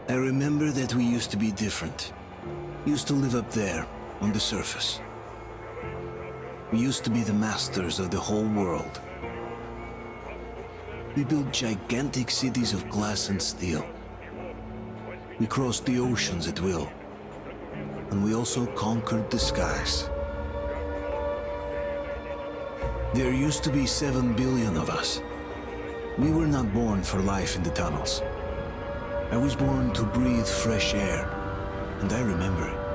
I remember that we used to be different. Used to live up there, on the surface. We used to be the masters of the whole world. We built gigantic cities of glass and steel. We crossed the oceans at will. And we also conquered the skies. There used to be 7 billion of us. We were not born for life in the tunnels. I was born to breathe fresh air, and I remember it.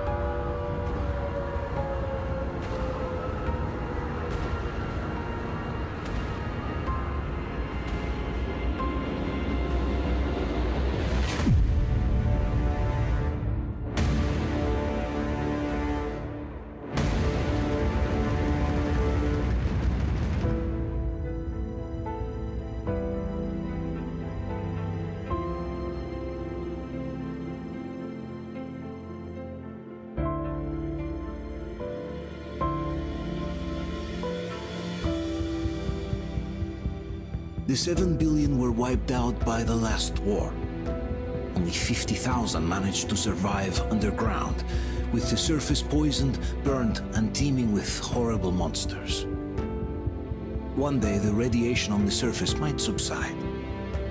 The 7 billion were wiped out by the last war. Only 50,000 managed to survive underground, with the surface poisoned, burned, and teeming with horrible monsters. One day the radiation on the surface might subside,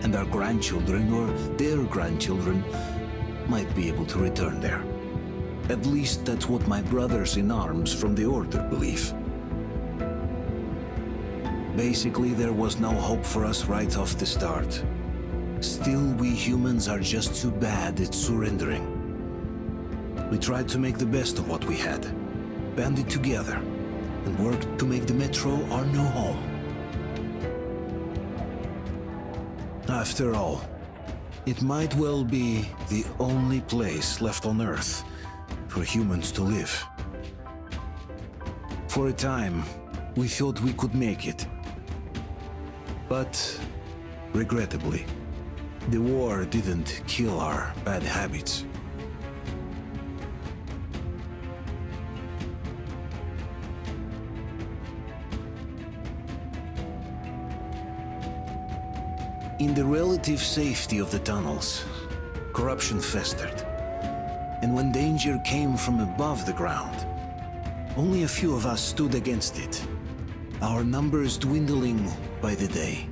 and our grandchildren or their grandchildren might be able to return there. At least that's what my brothers in arms from the Order believe. Basically, there was no hope for us right off the start. Still, we humans are just too bad at surrendering. We tried to make the best of what we had, banded together, and worked to make the Metro our new home. After all, it might well be the only place left on Earth for humans to live. For a time, we thought we could make it. But, regrettably, the war didn't kill our bad habits. In the relative safety of the tunnels, corruption festered. And when danger came from above the ground, only a few of us stood against it, our numbers dwindling by the day.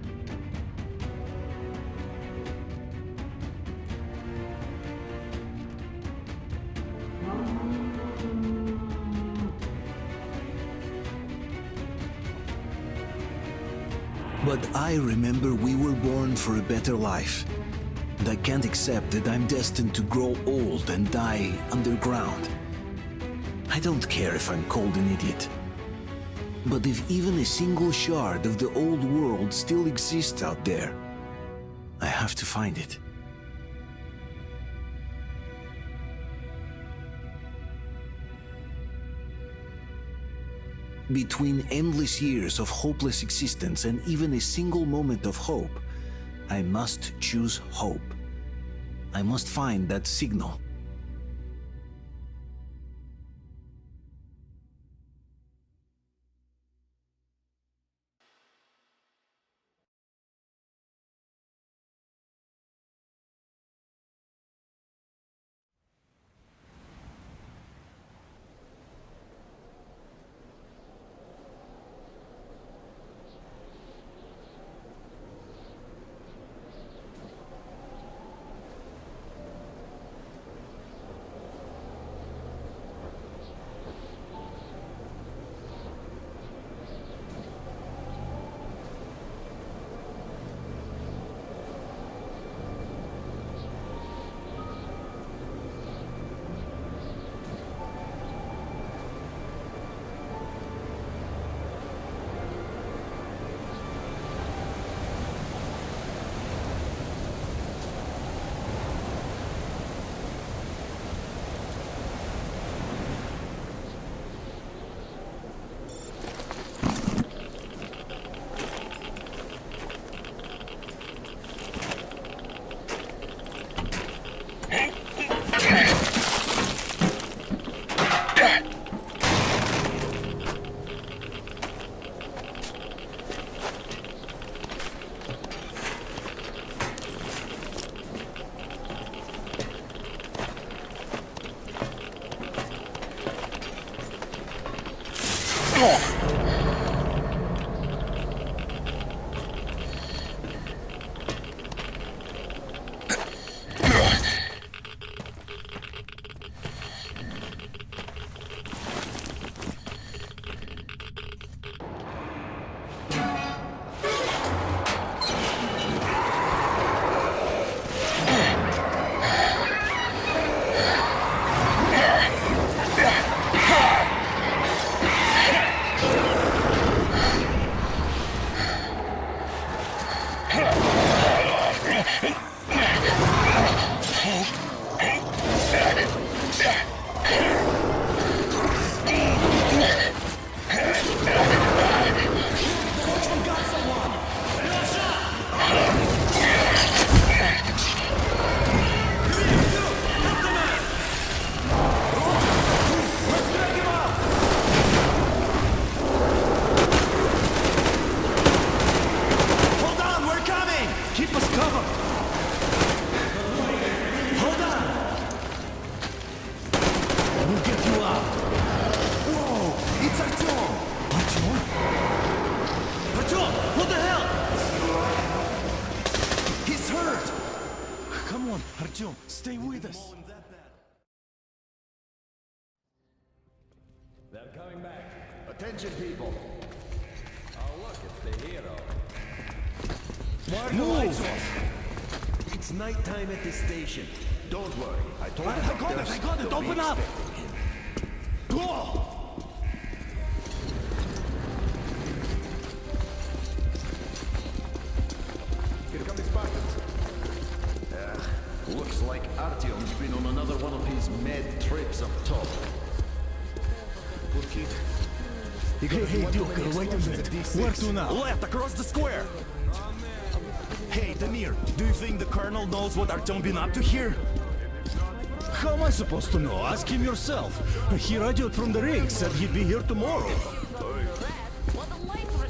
But I remember we were born for a better life, and I can't accept that I'm destined to grow old and die underground. I don't care if I'm called an idiot. But if even a single shard of the old world still exists out there, I have to find it. Between endless years of hopeless existence and even a single moment of hope, I must choose hope. I must find that signal. Artyom, stay with us. They're coming back. Attention, people. Oh, look, it's the hero. Why are the lights off? It's nighttime at the station. Don't worry. I told you. I got it. Open up. Go! Here come the Spartans. Looks like Artyom's been on another one of his mad trips up top. Poor kid. Hey, Duke, wait a minute. Where to now? Left, across the square. Hey, Damir, do you think the Colonel knows what Artyom been up to here? How am I supposed to know? Ask him yourself. He radioed from the ring, said he'd be here tomorrow.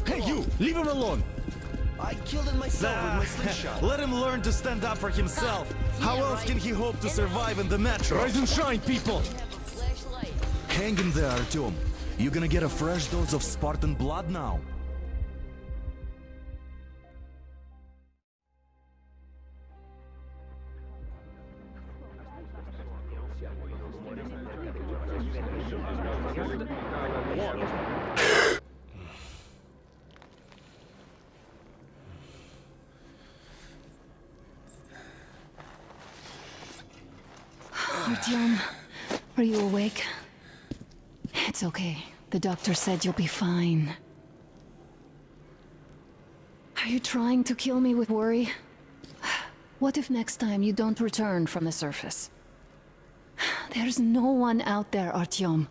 Hey, you! Leave him alone! I killed him myself with my slingshot. Let him learn to stand up for himself. How else can he hope to survive in the metro? Rise and shine, people! Hang in there, Artyom. You're gonna get a fresh dose of Spartan blood now. Artyom, are you awake? It's okay. The doctor said you'll be fine. Are you trying to kill me with worry? What if next time you don't return from the surface? There's no one out there, Artyom.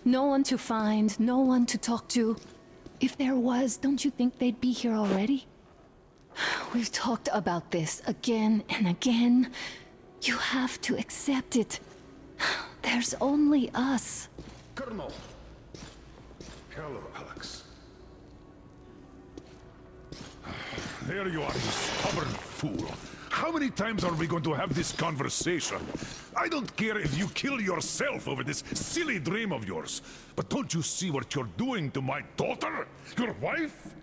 No one to find, no one to talk to. If there was, don't you think they'd be here already? We've talked about this again and again. You have to accept it. There's only us. Colonel! Hello, Alex. There you are, you stubborn fool. How many times are we going to have this conversation? I don't care if you kill yourself over this silly dream of yours, but don't you see what you're doing to my daughter? Your wife?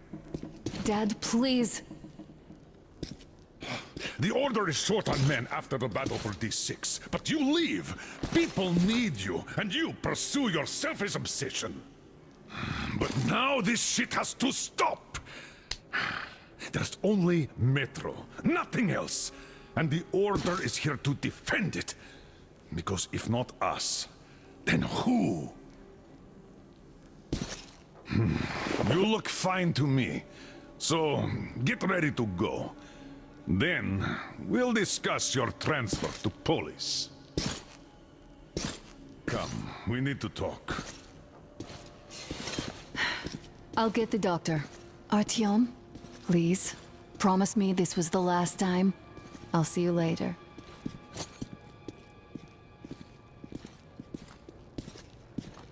Dad, please. The Order is short on men after the battle for D6, but you leave. People need you, and you pursue your selfish obsession. But now this shit has to stop. There's only Metro, nothing else. And the Order is here to defend it. Because if not us, then who? You look fine to me. So, get ready to go. Then, we'll discuss your transfer to Polis. Come, we need to talk. I'll get the doctor. Artyom, please. Promise me this was the last time. I'll see you later.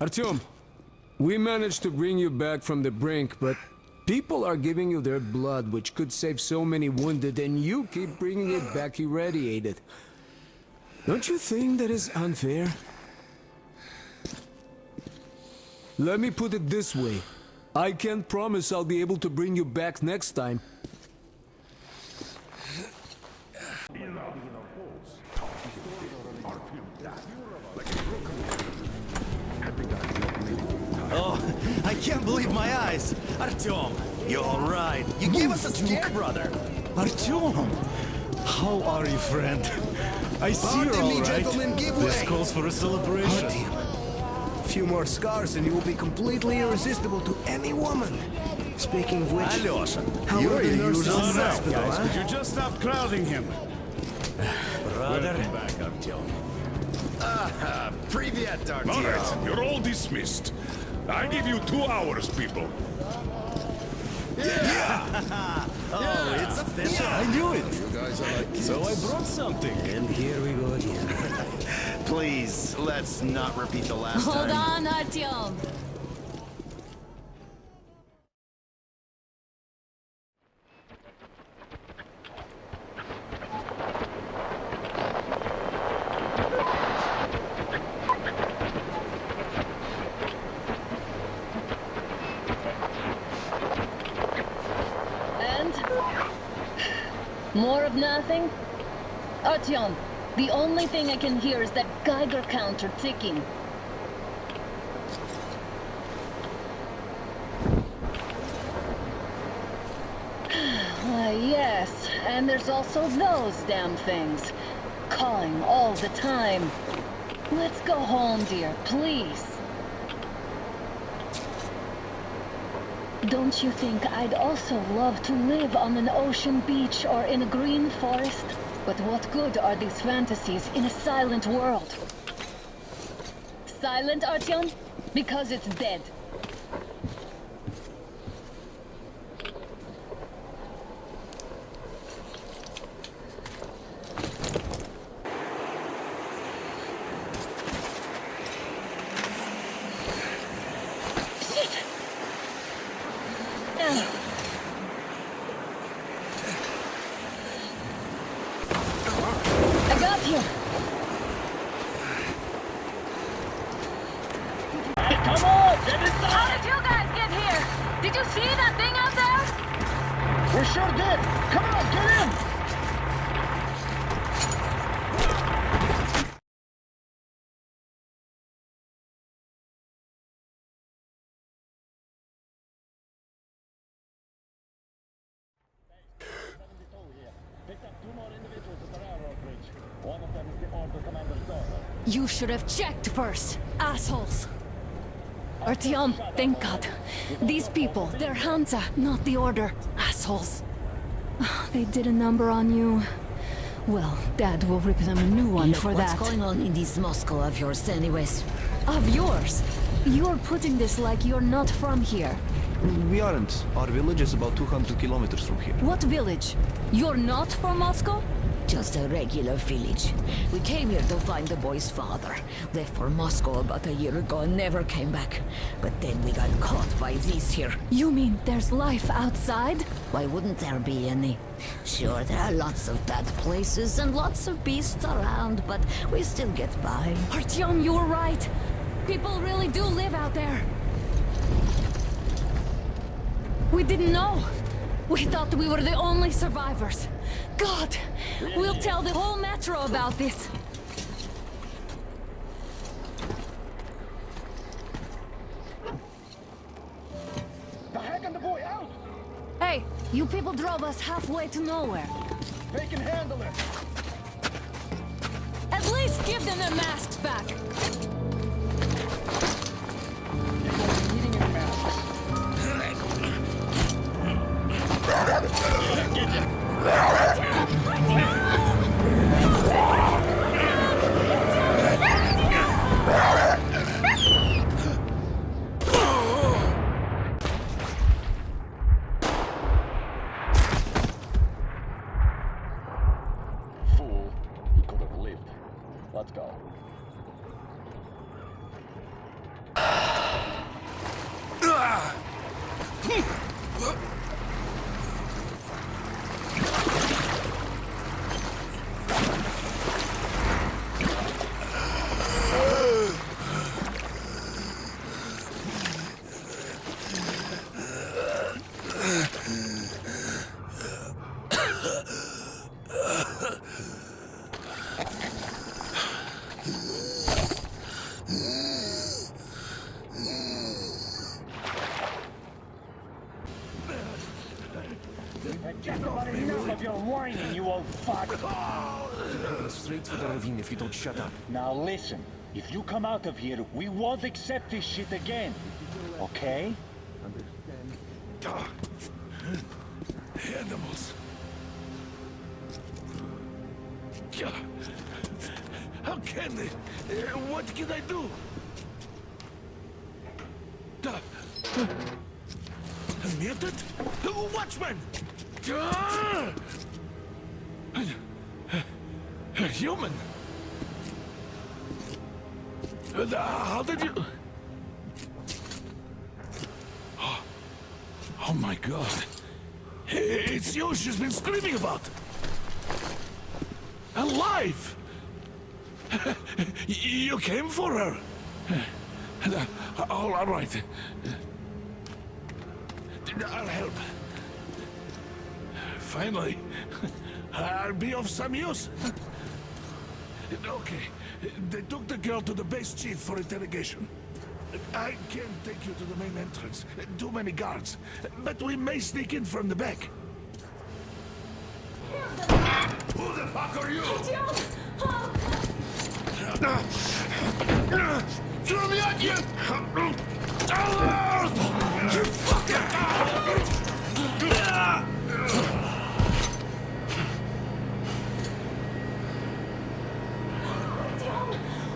Artyom, we managed to bring you back from the brink, but people are giving you their blood, which could save so many wounded, and you keep bringing it back irradiated. Don't you think that is unfair? Let me put it this way. I can't promise I'll be able to bring you back next time. Oh, I can't believe my eyes. Artyom, you're all right. You gave us a scare, brother. Artyom, how are you, friend? I see you're Pardon me, all right. gentlemen, give This way. calls for a celebration. A few more scars and you will be completely irresistible to any woman. Speaking of which, Alyosha, how you're are the your nurses usual in the self, hospital, guys. huh? Could you just stop crowding him? Brother. Welcome back, Artyom. Привет, All Artyom. right, you're all dismissed. I give you 2 hours, people. Oh, it's official. I knew it. So I brought something. And here we go again. Please, let's not repeat the last Hold time. on, Artyom. And? More of nothing? Artyom, the only thing I can hear is that Geiger counter ticking. Why, yes, and there's also those damn things. Calling all the time. Let's go home, dear, please. Don't you think I'd also love to live on an ocean beach or in a green forest? But what good are these fantasies in a silent world? Silent, Artyom? Because it's dead. Shit! I got you! Come on, get inside! How did you guys get here? Did you see that thing out there? We sure did! Come on, get in! Picked up 2 more individuals at the railroad bridge. One of them is the Order Commander's daughter. You should have checked first, assholes. Artyom, thank God. These people, they're Hansa, not the Order. Assholes. They did a number on you. Well, Dad will rip them a new one for that. What's going on in this Moscow of yours anyways? Of yours? You're putting this like you're not from here. We aren't. Our village is about 200 kilometers from here. What village? You're not from Moscow? Just a regular village. We came here to find the boy's father. Left for Moscow about a year ago and never came back. But then we got caught by these here. You mean there's life outside? Why wouldn't there be any? Sure, there are lots of bad places and lots of beasts around, but we still get by. Artyom, you were right. People really do live out there. We didn't know. We thought we were the only survivors. God, we'll tell the whole metro about this. The heck and the boy out! Hey, you people drove us halfway to nowhere. They can handle it! At least give them their masks back. You won't be needing any masks. Fool, he could have lived. Let's go. Just about enough of your whining, you old fuck! Straight for the ravine if you don't shut up. Now listen, if you come out of here, we won't accept this shit again. Okay? Animals. Yeah. How can they? What can I do? A mutant? Watchman! A human? How did you... Oh my god. It's you she's been screaming about. Alive! You came for her. All right. I'll help. Finally, I'll be of some use. Okay, they took the girl to the base chief for interrogation. I can't take you to the main entrance. Too many guards. But we may sneak in from the back. Who the fuck are you? Throw me at you! You fucker!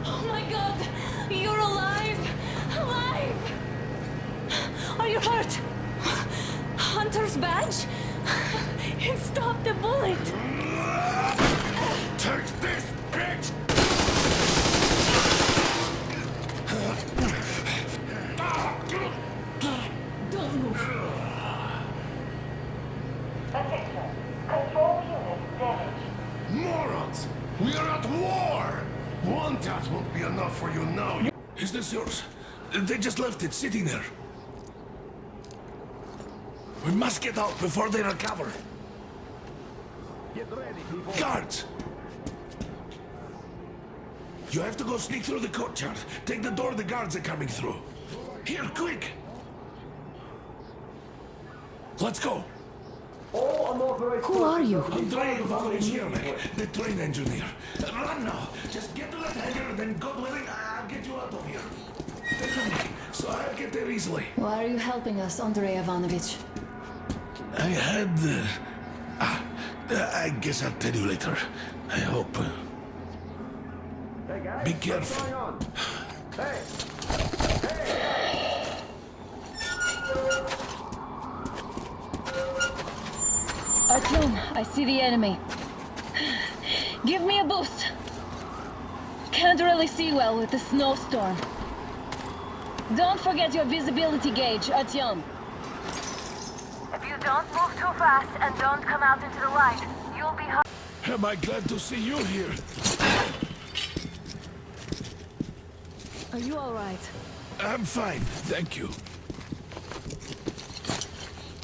Oh my god! You're alive! Alive! Are you hurt? Hunter's badge? It stopped the bullet! Take this, bitch! Don't move. Attention. Control unit damaged. Morons! We are at war! One task won't be enough for you now. Is this yours? They just left it sitting there. We must get out before they recover. Get ready, people. Guards! You have to go sneak through the courtyard. Take the door the guards are coming through. Here, quick! Let's go! Who are you? Andrei Ivanovich Yermak, the train engineer. Run now! Just get to that hangar and then God willing, I'll get you out of here. So I'll get there easily. Why are you helping us, Andrei Ivanovich? I had... I guess I'll tell you later. I hope. Be careful. Artyom, I see the enemy. Give me a boost. Can't really see well with the snowstorm. Don't forget your visibility gauge, Artyom. If you don't move too fast and don't come out into the light, you'll be Am I glad to see you here? Are you alright? I'm fine, thank you.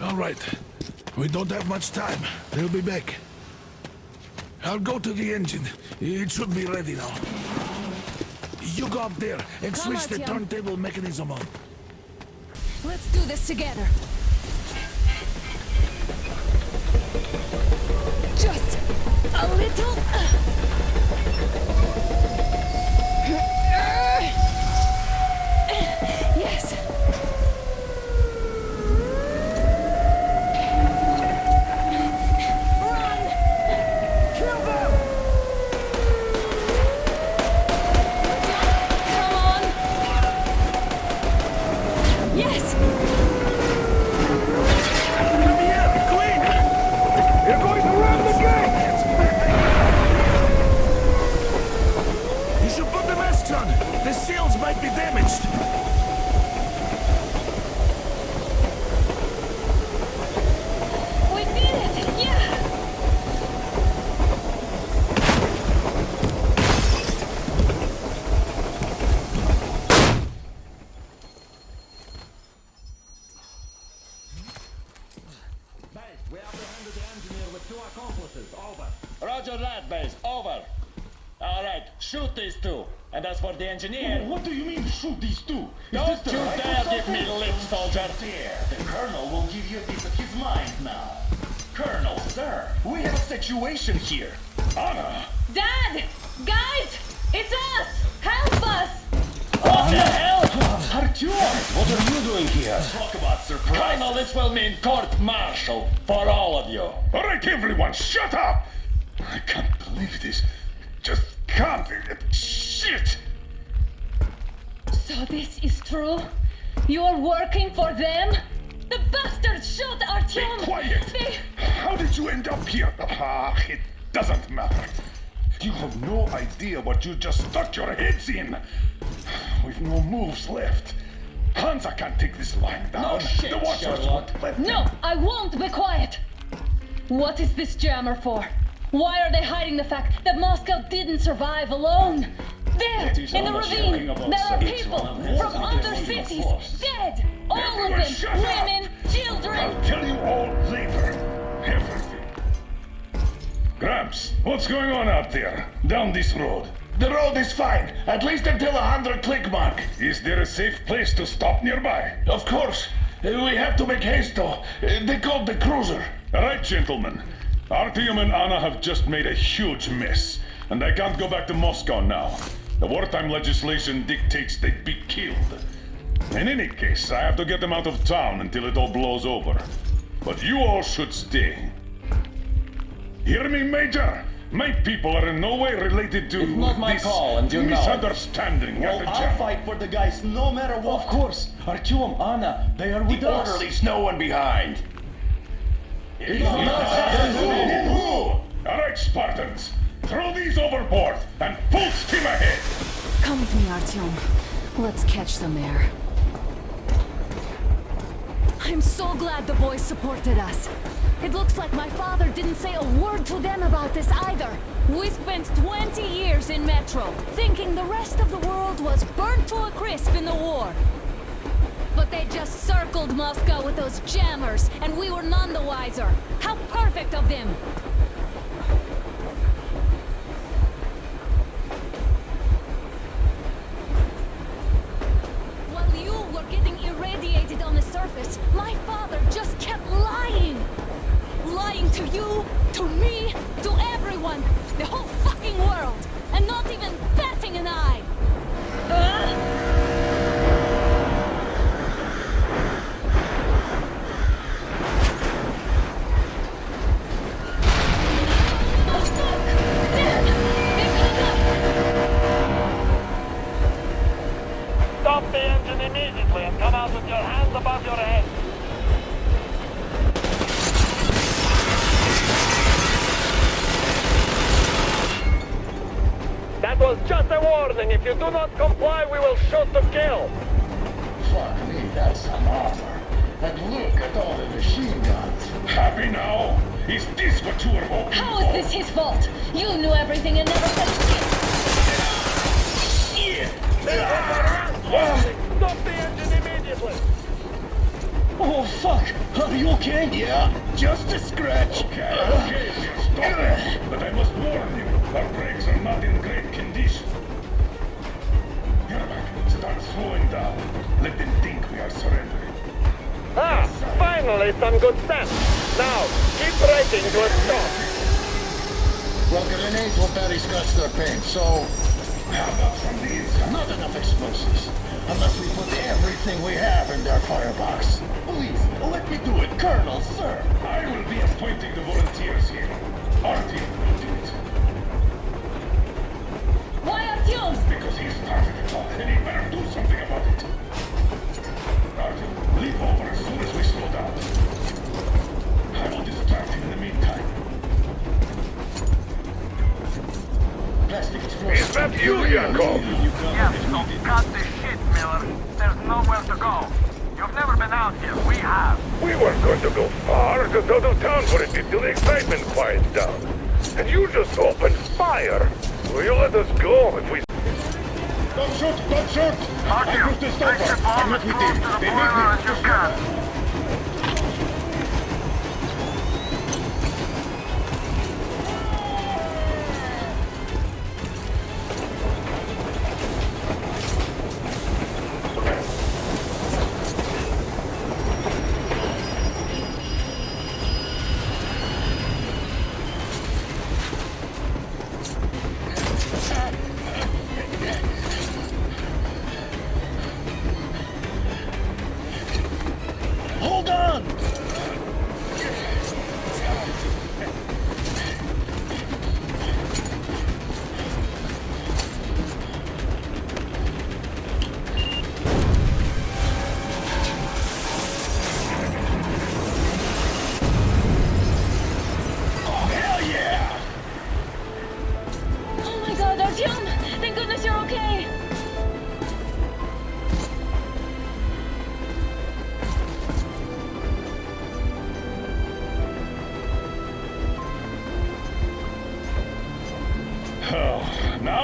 All right. We don't have much time. They'll be back. I'll go to the engine. It should be ready now. You go up there and Come, switch the Artyom. turntable mechanism on. Let's do this together. Just a little... Yes. Run! Kill them! Come on! Yes! Come here, quick! You're going to run the gate! You should put the masks on. The seals might be damaged. We did it! Yeah! Base, we apprehended the engineer with 2 accomplices. Over. Roger that, Base. Over. All right, shoot these 2. And as for the engineer... What do you mean, shoot these 2? Don't you dare give me lip, soldier. There, the Colonel will give you a piece of his mind now. Colonel, sir, we have a situation here. Anna! Dad! Guys! It's us! Help us! What the hell? Artyom, what are you doing here? Talk about surprise. Colonel, this will mean court-martial for all of you. All right, everyone, shut up! I can't believe this. Just can't. Shit! So this is true? You're working for them? The bastards shot Artyom! Be quiet! They... How did you end up here? It doesn't matter. You have no idea what you just stuck your heads in. We've no moves left. Hansa can't take this lying down. No shit, the Watchers Sherlock. won't let No, I won't be quiet! What is this jammer for? Why are they hiding the fact that Moscow didn't survive alone? There, It is in the all a ravine, sharing of there are each people one of from them. other It is cities, forced. dead! All of Everyone them, shut up! women, children! I'll tell you all later. Everything. Gramps, what's going on out there? Down this road? The road is fine, at least until 100 click mark. Is there a safe place to stop nearby? Of course. We have to make haste though. They called the cruiser. All right, gentlemen. Artyom and Anna have just made a huge mess, and I can't go back to Moscow now. The wartime legislation dictates they'd be killed. In any case, I have to get them out of town until it all blows over. But you all should stay. Hear me, Major? My people are in no way related to It's not my this call, and you know it. misunderstanding at Well, the I'll jam. fight for the guys no matter what. Of course. Artyom, Anna, they are with us. Orderlies, no one behind. All right, Spartans. Throw these overboard and full steam ahead. Come with me, Artyom. Let's catch some air. I'm so glad the boys supported us. It looks like my father didn't say a word to them about this either. We spent 20 years in Metro, thinking the rest of the world was burnt to a crisp in the war. But they just circled Moscow with those jammers, and we were none the wiser. How perfect of them! While you were getting irradiated on the surface, my father just kept lying! Lying to you, to me, to everyone! The whole fucking world! And not even batting an eye! Stop the engine immediately and come out with your hands above your head. That was just a warning. If you do not comply, we will shoot to kill. Fuck me, that's some armor. And look at all the machine guns. Happy now? Is this what you were hoping How for? is this his fault? You knew everything and never said shit! Stop the engine immediately. Oh, fuck! Are you okay? Yeah, just a scratch. Okay, we'll stop. But I must warn you, our brakes are not in great condition. Yermak, start slowing down. Let them think we are surrendering. Ah, finally some good sense. Now, keep braking to a stop. Well, grenades will barely scratch their paint, so... How about from the inside? Not enough explosives. Unless we put everything we have in their firebox. Please, let me do it, Colonel, sir. I will be appointing the volunteers here. Artyom will do it. Why Artyom? Because he started it all, and he better do something about it. Artyom, leap over as soon as we slow down. I will distract him in the meantime. Plastic explosives. Is that you, Yakov? Yes, so cut the shit, Miller. There's nowhere to go. You've never been out here. We have. We weren't going to go far, just out of town for it until the excitement quiets down. And you just opened fire. Will you let us go if we... Don't shoot! Don't shoot! Artyom, I put this take over. the bomb I'm as not with close him. to the They boiler need as me. you can.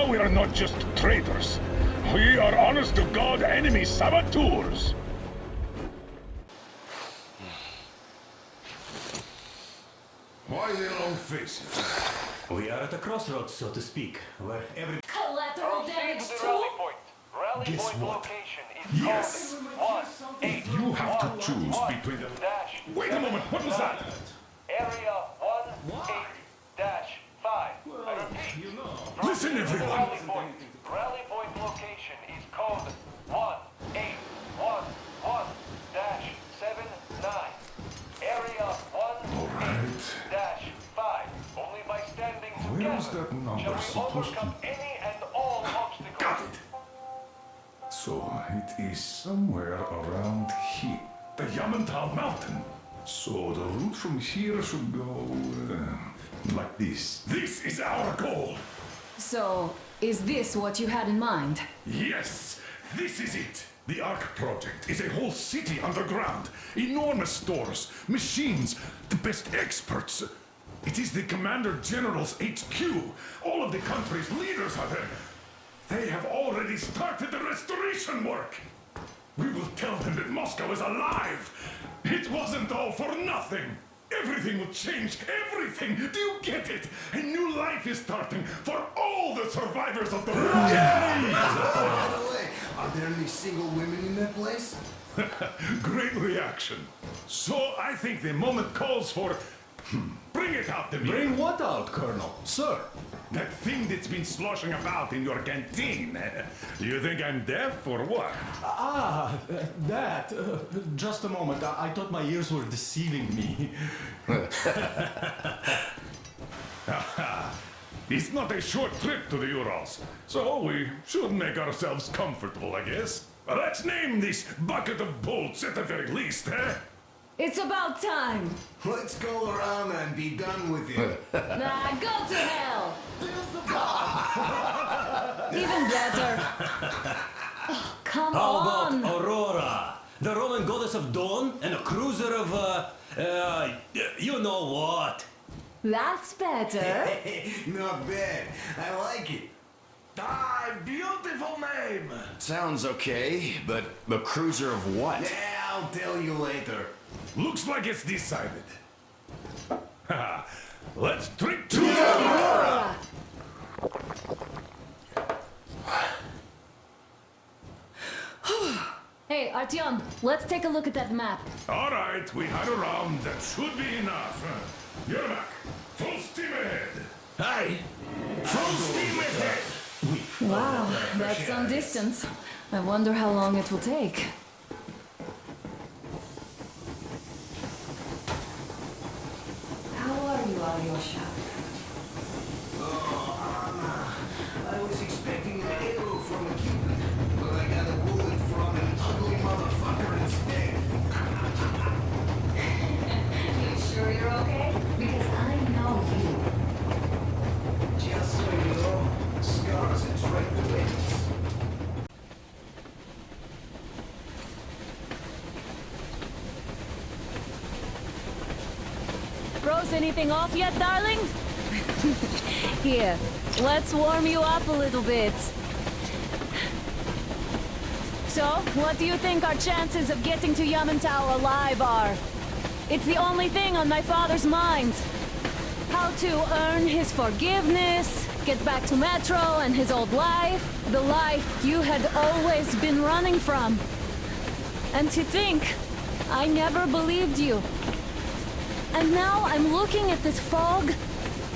Now we are not just traitors. We are honest-to-God enemy saboteurs. Why the long faces? We are at a crossroads, so to speak, where every... Collateral damage to the too? rally point. Rally Guess point what? location is Yes. code 1-8. You have to choose between the... Dash. Wait a moment, what was that? Area 1-8-5. I repeat. Listen, everyone. Rally point. Rally point location is code 1-8-1-1-7-9. Area 1-8-5. Only by standing Where is together that number shall we supposed overcome to... any and all obstacles. Got it. So, it is somewhere around here. The Yamantau Mountain. So, the route from here should go... like this. This is our goal. So, is this what you had in mind? Yes, this is it. The Ark Project is a whole city underground. Enormous stores, machines, the best experts. It is the Commander General's HQ. All of the country's leaders are there. They have already started the restoration work. We will tell them that Moscow is alive. It wasn't all for nothing. Everything will change. Everything. Do you get it? A new life is starting for all the survivors of the war. By the way, are there any single women in that place? Great reaction. So I think the moment calls for... Bring it out, Demir. Bring what out, Colonel? Sir? That thing that's been sloshing about in your canteen. You think I'm deaf or what? That. Just a moment. I thought my ears were deceiving me. It's not a short trip to the Urals, so we should make ourselves comfortable, I guess. Let's name this bucket of bolts at the very least, eh? It's about time. Let's go around and be done with it. Nah, go to hell. Even better. Oh, come on. Aurora, the Roman goddess of dawn, and a cruiser of, you know what? That's better. Not bad. I like it. Ah, beautiful name. Sounds okay, but the cruiser of what? Yeah, I'll tell you later. Looks like it's decided. Let's drink to Aurora! Hey, Artyom, let's take a look at that map. All right, we had a round. That should be enough. You're back. Full steam ahead. Hey, full steam ahead. Wow, that's some distance. I wonder how long it will take. How are you, Alyosha? I was expecting an arrow from a Cupid, but I got a bullet from an ugly motherfucker instead. You sure you're okay? Because I know you. Just so you know, scars and strike the wings. Froze anything off yet, darling? Here, let's warm you up a little bit. So, what do you think our chances of getting to Yamantau alive are? It's the only thing on my father's mind. How to earn his forgiveness, get back to Metro and his old life, the life you had always been running from. And to think, I never believed you. And now I'm looking at this fog,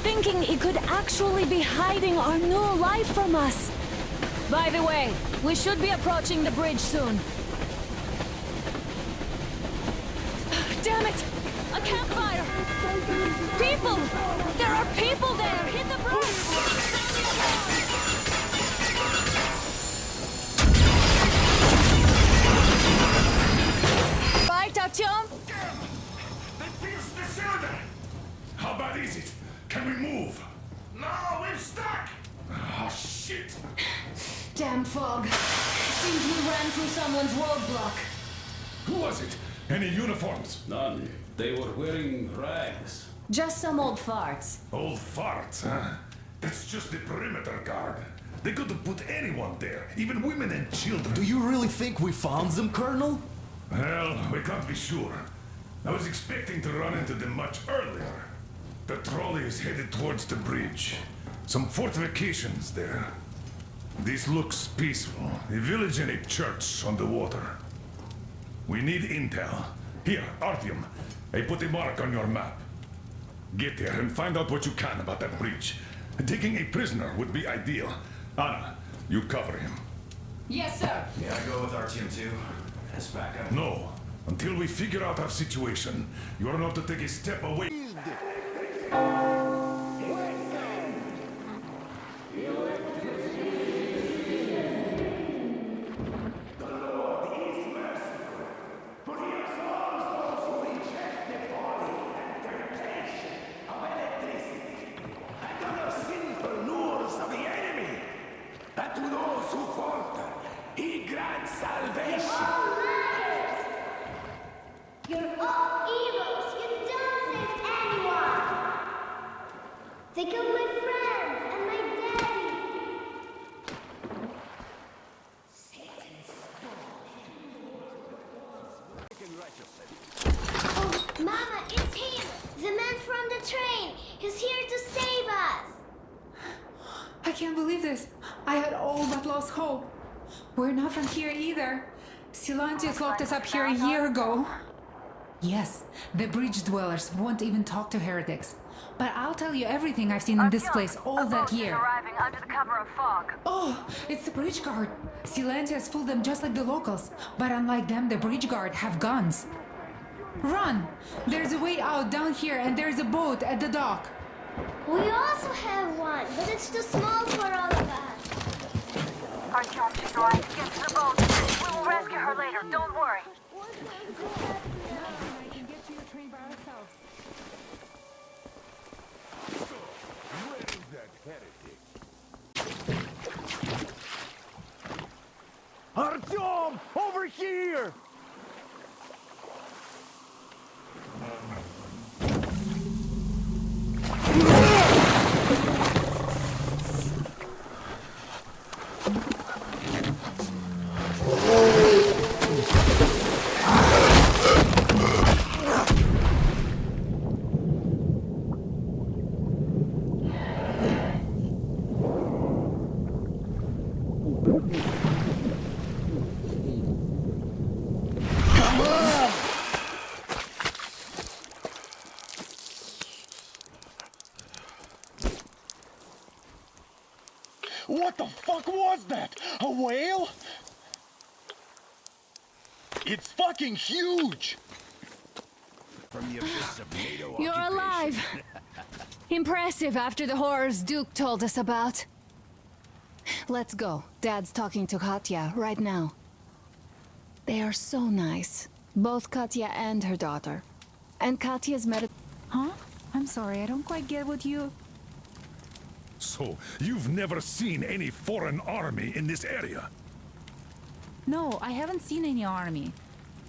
thinking it could actually be hiding our new life from us. By the way, we should be approaching the bridge soon. Damn it! A campfire! People! There are people there! Hit the bridge! Right, Artyom? They pierced the cylinder! How bad is it? Can we move? No, we're stuck. Oh, shit! Damn fog. Seems we ran through someone's roadblock. Who was it? Any uniforms? None. They were wearing rags. Just some old farts. Old farts, huh? That's just the perimeter guard. They could have put anyone there, even women and children. Do you really think we found them, Colonel? Well, we can't be sure. I was expecting to run into them much earlier. The trolley is headed towards the bridge. Some fortifications there. This looks peaceful. A village and a church on the water. We need intel. Here, Artyom. I put a mark on your map. Get there and find out what you can about that bridge. Taking a prisoner would be ideal. Anna, you cover him. Yes, sir. Yeah, I go with Artyom too. As backup. No. Until we figure out our situation, you are not to take a step away. You're all evils! You don't save anyone! They killed my friends and my daddy! Oh, Mama, it's him! The man from the train! He's here to save us! I can't believe this. I had all but lost hope. We're not from here either. Silantius locked us up here a year ago. Yes, the bridge dwellers won't even talk to heretics. But I'll tell you everything I've seen in this place all that year. Arriving under the cover of fog. Oh, it's the bridge guard. Silantius fooled them just like the locals. But unlike them, the bridge guard have guns. Run! There's a way out down here and there's a boat at the dock. We also have one, but it's too small for all of us. Artyom, she's right. Get to the boat. We will rescue her later. Don't worry. Artyom! Over here! What the fuck was that? A whale? It's fucking huge! From the abyss of NATO You're occupation. alive! Impressive after the horrors Duke told us about. Let's go. Dad's talking to Katya right now. They are so nice. Both Katya and her daughter. And Katya's Huh? I'm sorry, I don't quite get what you... So, you've never seen any foreign army in this area? No, I haven't seen any army.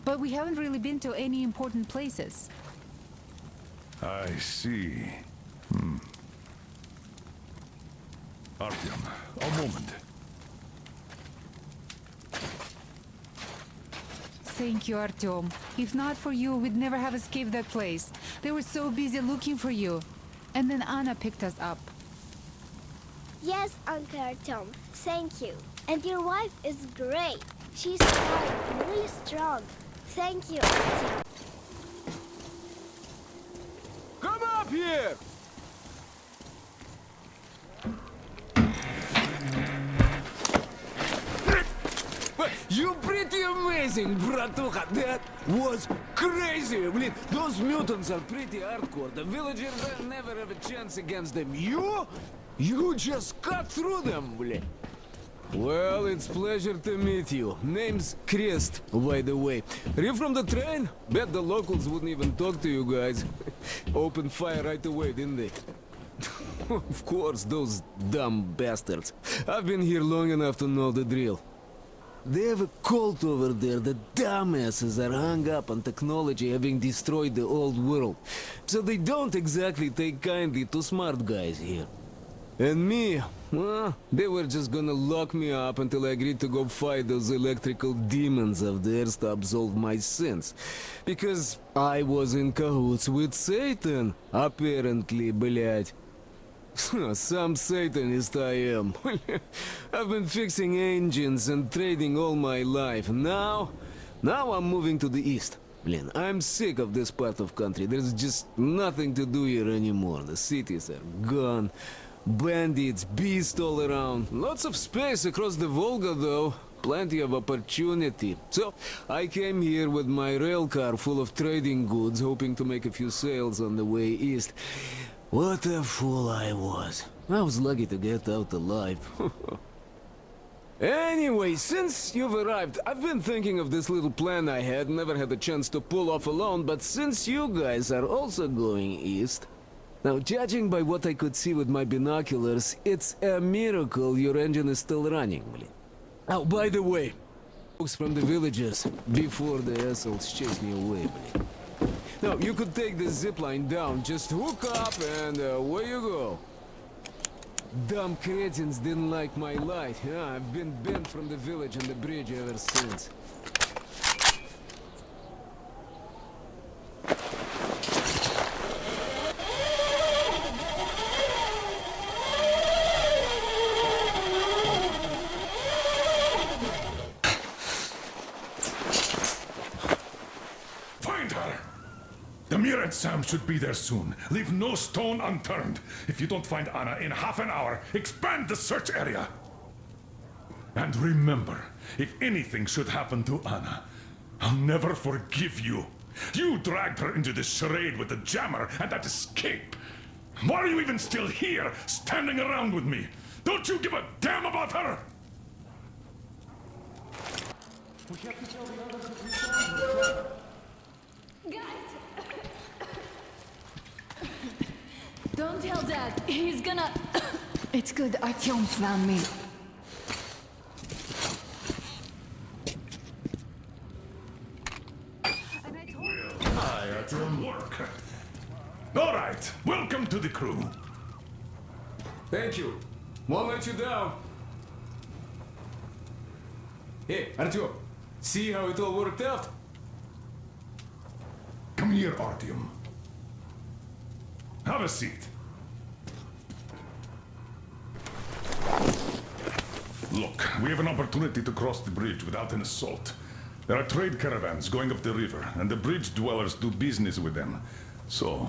But we haven't really been to any important places. I see. Artyom, a moment. Thank you, Artyom. If not for you, we'd never have escaped that place. They were so busy looking for you. And then Anna picked us up. Yes, Uncle Artyom. Thank you. And your wife is great. She's smart and really strong. Thank you, Artyom. Come up here! You pretty amazing, bratuха. That was crazy. Блин, those mutants are pretty hardcore. The villagers will never have a chance against them. You just cut through them, блин. Well, it's pleasure to meet you. Name's Crest, by the way. Are you from the train? Bet the locals wouldn't even talk to you guys. Opened fire right away, didn't they? Of course, those dumb bastards. I've been here long enough to know the drill. They have a cult over there. The dumbasses are hung up on technology having destroyed the old world. So they don't exactly take kindly to smart guys here. And me, well, they were just gonna lock me up until I agreed to go fight those electrical demons of theirs to absolve my sins. Because I was in cahoots with Satan, apparently, блядь. Some Satanist I am. I've been fixing engines and trading all my life. Now I'm moving to the east. Blin, I'm sick of this part of country. There's just nothing to do here anymore. The cities are gone. Bandits, beasts all around. Lots of space across the Volga, though. Plenty of opportunity. So, I came here with my rail car full of trading goods, hoping to make a few sales on the way east. What a fool I was. I was lucky to get out alive. Anyway, since you've arrived, I've been thinking of this little plan I had, never had a chance to pull off alone, but since you guys are also going east... Now, judging by what I could see with my binoculars, it's a miracle your engine is still running, blin. Oh, by the way, folks from the villages, before the assholes chase me away, blin. Now, you could take the zipline down, just hook up and away you go. Dumb cretins didn't like my light. Yeah, I've been banned from the village and the bridge ever since. Find her! Damir and Sam should be there soon. Leave no stone unturned. If you don't find Anna in half an hour, expand the search area. And remember, if anything should happen to Anna, I'll never forgive you. You dragged her into this charade with the jammer and that escape. Why are you even still here, standing around with me? Don't you give a damn about her? Don't tell Dad. He's gonna... It's good Artyom found me. Hi, Artyom. Work. All right, welcome to the crew. Thank you. Won't let you down. Hey, Artyom, see how it all worked out? Come here, Artyom. Have a seat. Look, we have an opportunity to cross the bridge without an assault. There are trade caravans going up the river, and the bridge dwellers do business with them. So,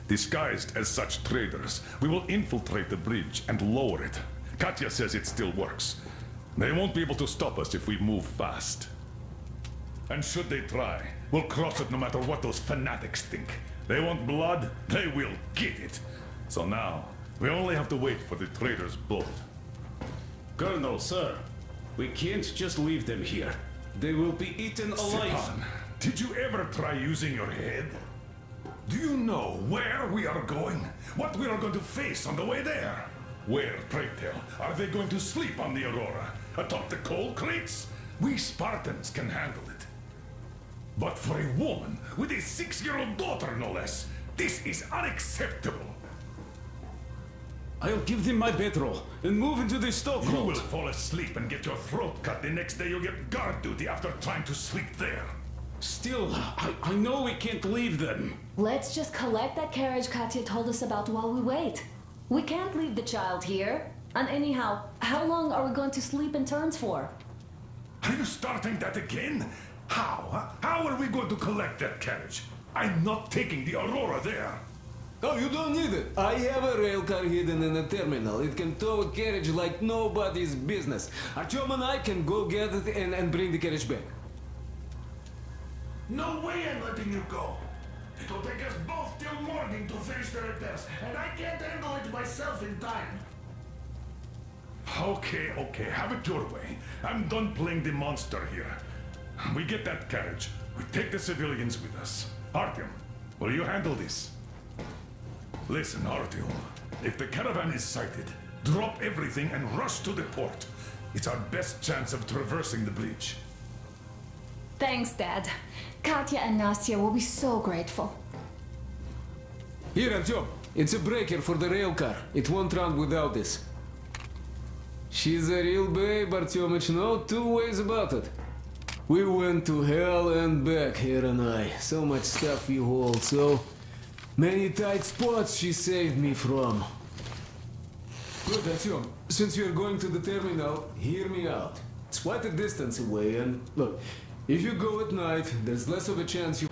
disguised as such traders, we will infiltrate the bridge and lower it. Katya says it still works. They won't be able to stop us if we move fast. And should they try, we'll cross it no matter what those fanatics think. They want blood, they will get it. So now, we only have to wait for the traders' boat. Colonel, sir, we can't just leave them here. They will be eaten alive. Stepan, did you ever try using your head? Do you know where we are going? What we are going to face on the way there? Where, pray tell, are they going to sleep on the Aurora? Atop the coal crates? We Spartans can handle it. But for a woman with a 6-year-old daughter, no less, this is unacceptable. I'll give them my bedroll and move into the stokehold. You will fall asleep and get your throat cut. The next day you'll get guard duty after trying to sleep there. Still, I know we can't leave them. Let's just collect that carriage Katya told us about while we wait. We can't leave the child here. And anyhow, how long are we going to sleep in turns for? Are you starting that again? How? Huh? How are we going to collect that carriage? I'm not taking the Aurora there. Oh, you don't need it. I have a rail car hidden in a terminal. It can tow a carriage like nobody's business. Artyom and I can go get it and bring the carriage back. No way I'm letting you go. It will take us both till morning to finish the repairs, and I can't handle it myself in time. Okay, have it your way. I'm done playing the monster here. We get that carriage. We take the civilians with us. Artyom, will you handle this? Listen, Artyom. If the caravan is sighted, drop everything and rush to the port. It's our best chance of traversing the bridge. Thanks, Dad. Katya and Nastya will be so grateful. Here, Artyom. It's a breaker for the rail car. It won't run without this. She's a real babe, Artyomich, no two ways about it. We went to hell and back, her and I. So much stuff we hold, so many tight spots she saved me from. Good, Artyom. Since you're going to the terminal, hear me out. It's quite a distance away, and look, if you go at night, there's less of a chance you...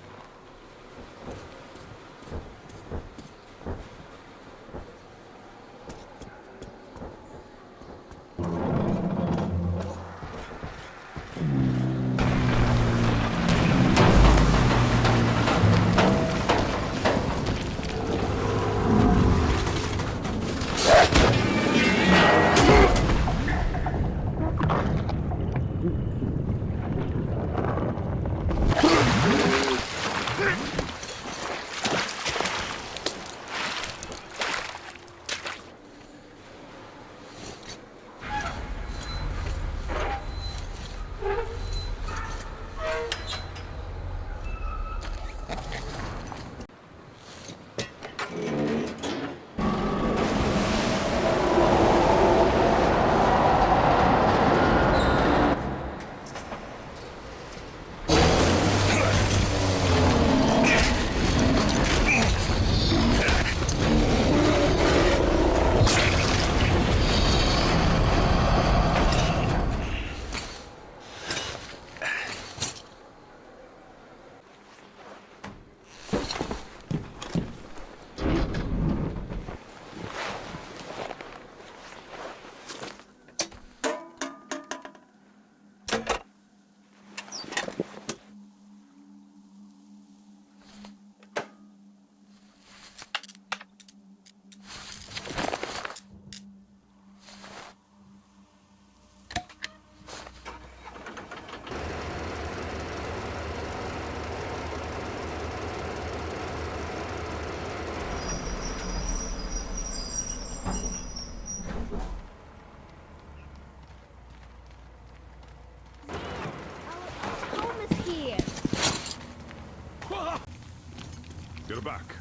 You're back.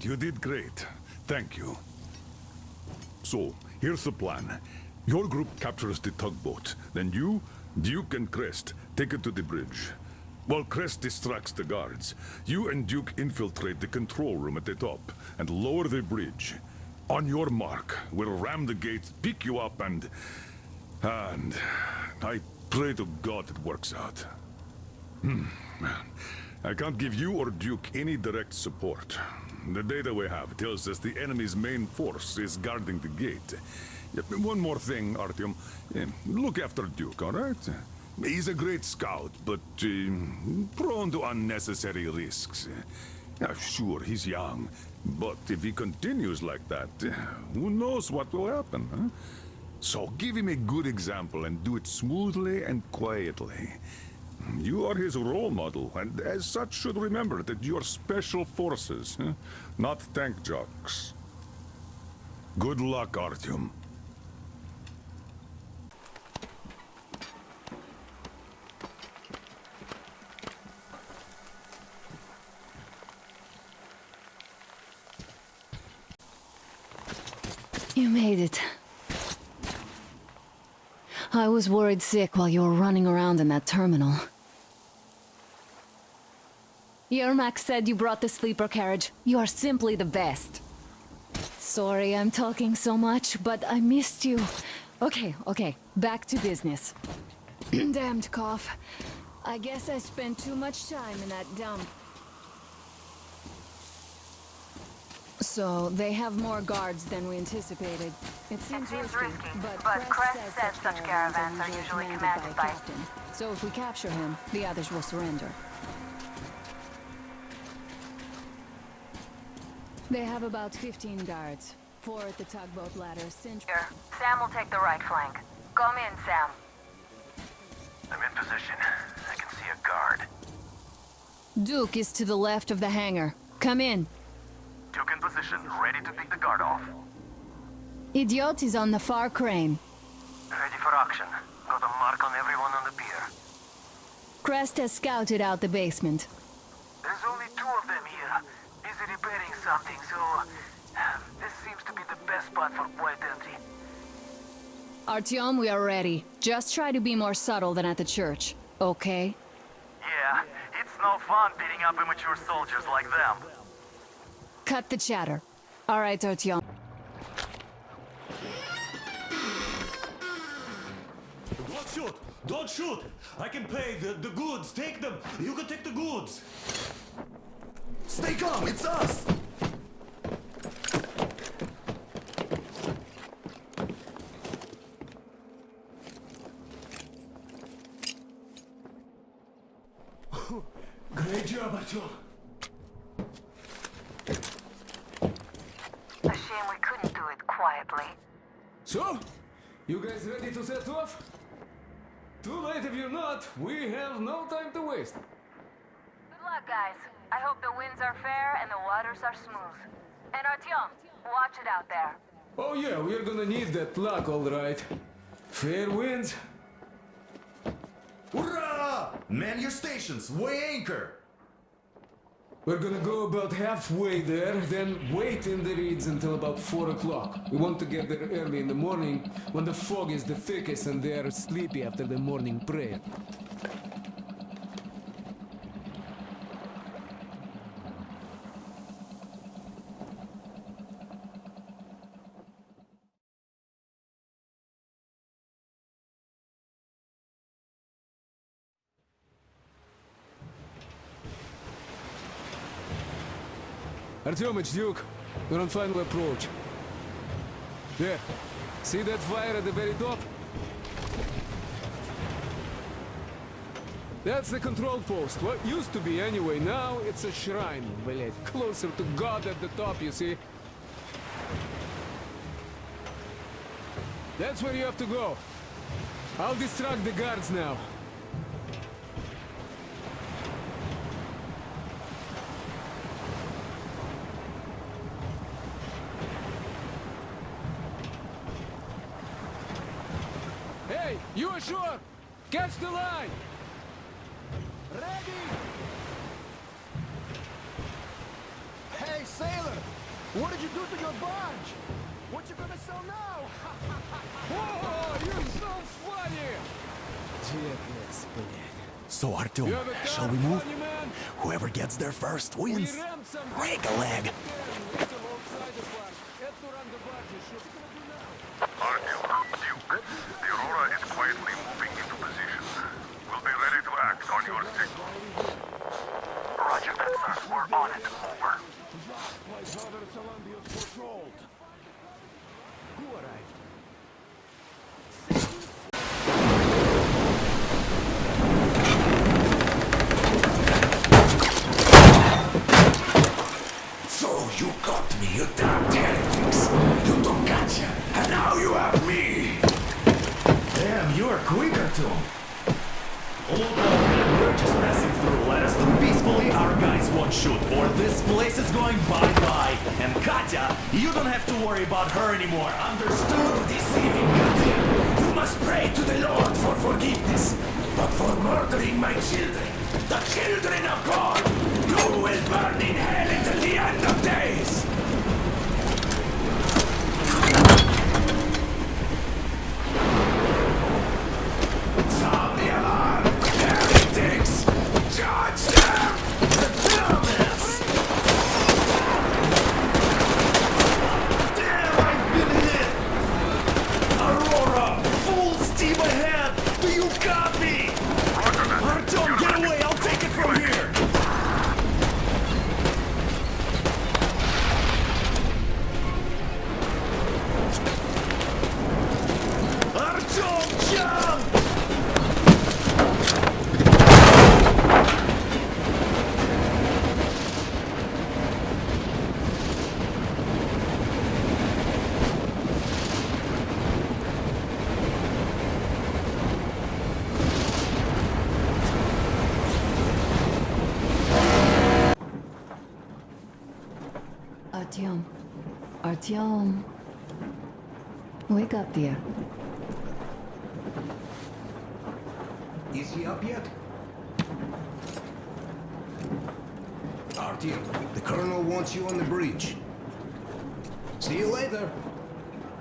You did great. Thank you. So, here's the plan. Your group captures the tugboat. Then you, Duke, and Crest take it to the bridge. While Crest distracts the guards, you and Duke infiltrate the control room at the top and lower the bridge. On your mark, we'll ram the gate, pick you up, and I pray to God it works out. I can't give you or Duke any direct support. The data we have tells us the enemy's main force is guarding the gate. One more thing, Artyom. Look after Duke, all right? He's a great scout, but prone to unnecessary risks. Sure, he's young, but if he continues like that, who knows what will happen, huh? So give him a good example and do it smoothly and quietly. You are his role model, and as such should remember that you are special forces, not tank jocks. Good luck, Artyom. You made it. I was worried sick while you were running around in that terminal. Yermak said you brought the sleeper carriage. You are simply the best. Sorry I'm talking so much, but I missed you. Okay, back to business. Damned cough. I guess I spent too much time in that dump. So, they have more guards than we anticipated. It seems risky, but Crest says such caravans are usually commanded by a captain. So if we capture him, the others will surrender. They have about 15 guards. 4 at the tugboat ladder. Here, Sam will take the right flank. Come in, Sam. I'm in position. I can see a guard. Duke is to the left of the hangar. Come in. Duke in position, ready to pick the guard off. Idiot is on the far crane. Ready for action. Got a mark on everyone on the pier. Crest has scouted out the basement. There's only 2 of them here. Busy repairing something, so Artyom, we are ready. Just try to be more subtle than at the church, okay? Yeah, it's no fun beating up immature soldiers like them. Cut the chatter. All right, Artyom. Don't shoot! Don't shoot! I can pay the goods. Take them. You can take the goods. Stay calm, it's us! Great job, Artyom. A shame we couldn't do it quietly. So, you guys ready to set off? Too late if you're not. We have no time to waste. Good luck, guys. I hope the winds are fair and the waters are smooth. And Artyom, watch it out there. Oh yeah, we're gonna need that luck, all right. Fair winds. Hurrah! Man your stations, weigh anchor! We're gonna go about halfway there, then wait in the reeds until about 4 o'clock. We want to get there early in the morning, when the fog is the thickest and they're sleepy after the morning prayer. Artyom, it's Duke. We're on final approach. There. See that fire at the very top? That's the control post. What used to be anyway. Now it's a shrine, блять. Closer to God at the top, you see? That's where you have to go. I'll distract the guards now. Hey, you ashore! Catch the line! Ready! Hey, sailor! What did you do to your barge? What you gonna sell now? Whoa, you're so funny! Jackass, So, Artyom, shall we move? Whoever gets there first wins. Break a leg. Artyom, Duke, the Aurora is quietly moving into position. We'll be ready to act on your signal. Roger that, sir. We're on it. Over. Who arrived? So you got me, you damn heretics! You took gotcha, and now you have me! Damn, you are quick, Artyom. Hold on, we're just passing through. Let us through peacefully. Our guys won't shoot, or this place is going bye-bye. And Katya, you don't have to worry about her anymore. Understood? Deceiving Katya, you must pray to the Lord for forgiveness, but for murdering my children, the children of God, you will burn in hell until the end of days! Sound the alarm, heretics! Charge them! The dumbass! Damn, I've been hit! Aurora, full steam ahead! Do you copy? Artyom, get away! I'll take it from here! Artyom, jump! Artyom. Artyom. Wake up, dear. Is he up yet? Artyom, the colonel wants you on the bridge. See you later.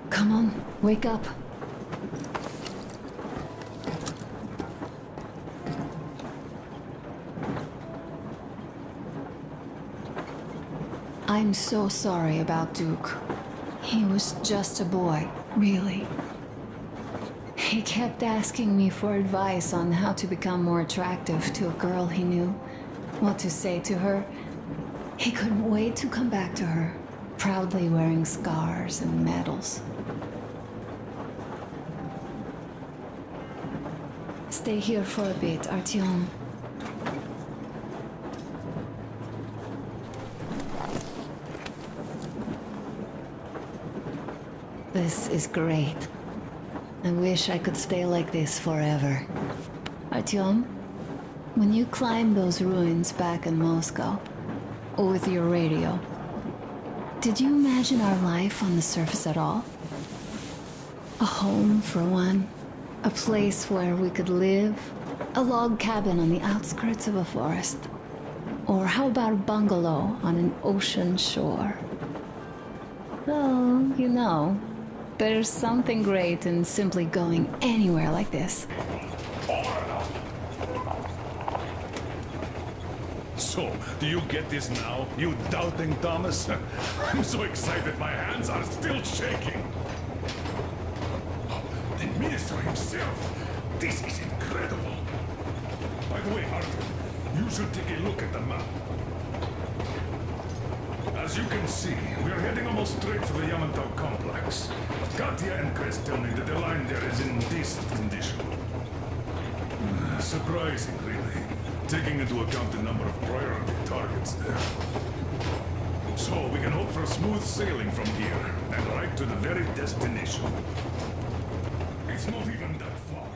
Come on, wake up. I'm so sorry about Duke. He was just a boy, really. He kept asking me for advice on how to become more attractive to a girl he knew, what to say to her. He couldn't wait to come back to her, proudly wearing scars and medals. Stay here for a bit, Artyom. This is great. I wish I could stay like this forever. Artyom, when you climbed those ruins back in Moscow, with your radio, did you imagine our life on the surface at all? A home, for one. A place where we could live. A log cabin on the outskirts of a forest. Or how about a bungalow on an ocean shore? Oh, you know, there's something great in simply going anywhere like this. So, do you get this now, you doubting Thomas? I'm so excited my hands are still shaking. The minister himself! This is incredible! By the way, Arthur, you should take a look at the map. As you can see, we are heading almost straight for the Yamantau complex. Katya and Chris tell me that the line there is in decent condition. Surprising, really, taking into account the number of priority targets there. So we can hope for smooth sailing from here, and right to the very destination. It's not even that far.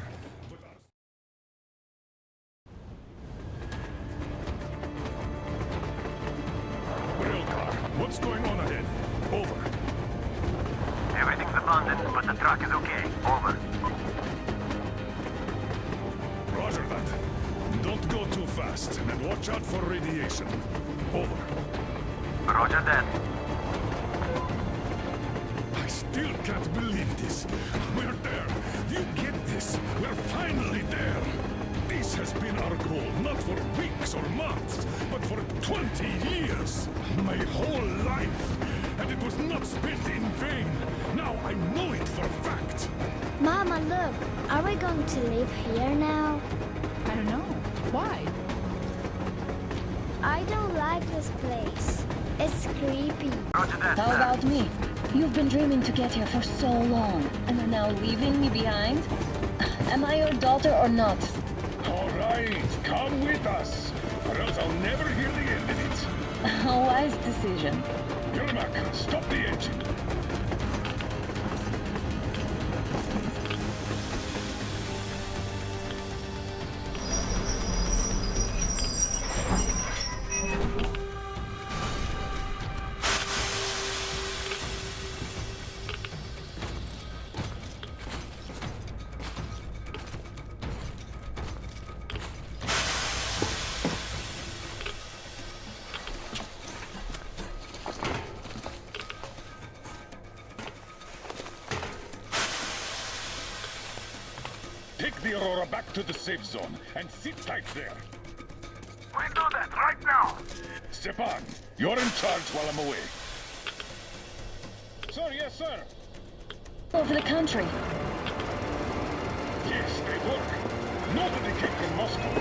Railcar, what's going on ahead? Over. Everything's abandoned, but the truck is okay. Over. Roger that. Don't go too fast, and watch out for radiation. Over. Roger that. I still can't believe this. We're there. Do you get this? We're finally there. This has been our goal, not for weeks or months, but for 20 years. My whole life. And it was not spent in vain. Now I know it for a fact. Mama, look. Are we going to live here now? I don't know. Why? I don't like this place. It's creepy. How about me? You've been dreaming to get here for so long, and are now leaving me behind? Am I your daughter or not? All right, come with us, or else I'll never hear the end of it. A wise decision. Yermak, stop the engine. Take the Aurora back to the safe zone and sit tight there. We'll do that right now. Stepan, you're in charge while I'm away. Sir, yes, sir. Over the country. Yes, they work. Nobody came from Moscow.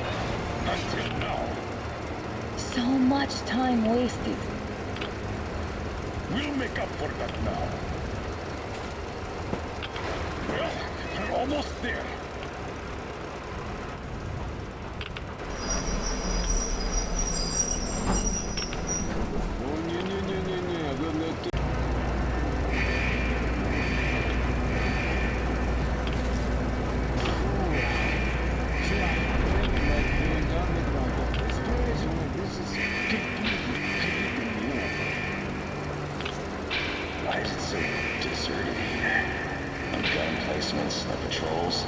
Until now. So much time wasted. We'll make up for that now. Well, we're almost there. Why is it so deserted here? No gun placements, no patrols,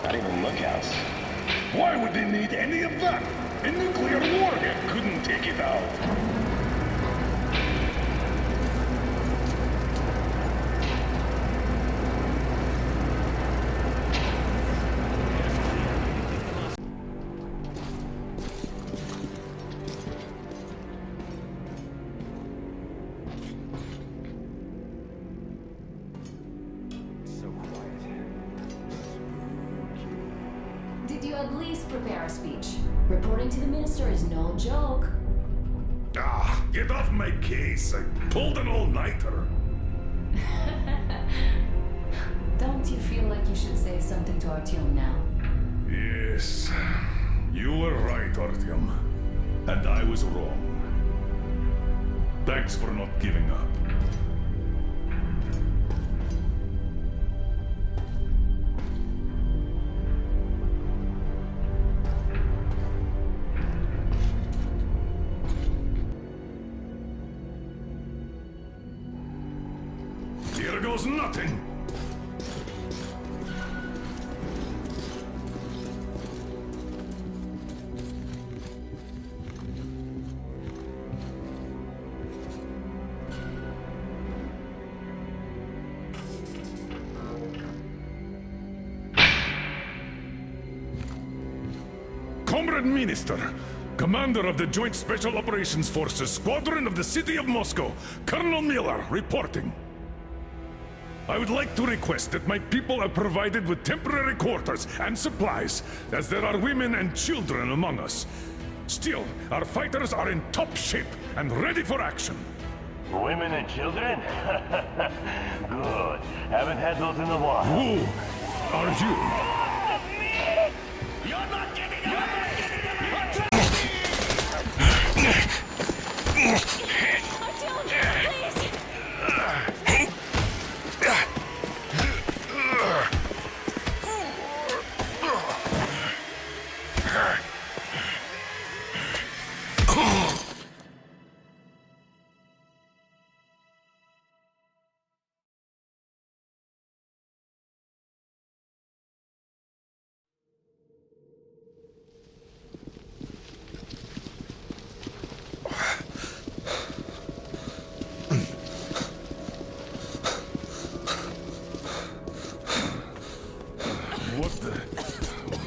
not even lookouts. Why would they need any of that? A nuclear warhead couldn't take it out. prepare a speech. Reporting to the minister is no joke. Ah, get off my case. I pulled an all-nighter. Don't you feel like you should say something to Artyom now? Yes, you were right, Artyom. And I was wrong. Thanks for not giving up. Here goes nothing! Comrade Minister, Commander of the Joint Special Operations Forces, Squadron of the City of Moscow, Colonel Miller, reporting. I would like to request that my people are provided with temporary quarters and supplies, as there are women and children among us. Still, our fighters are in top shape and ready for action. Women and children? Good. Haven't had those in a while. Who are you? You're not getting out!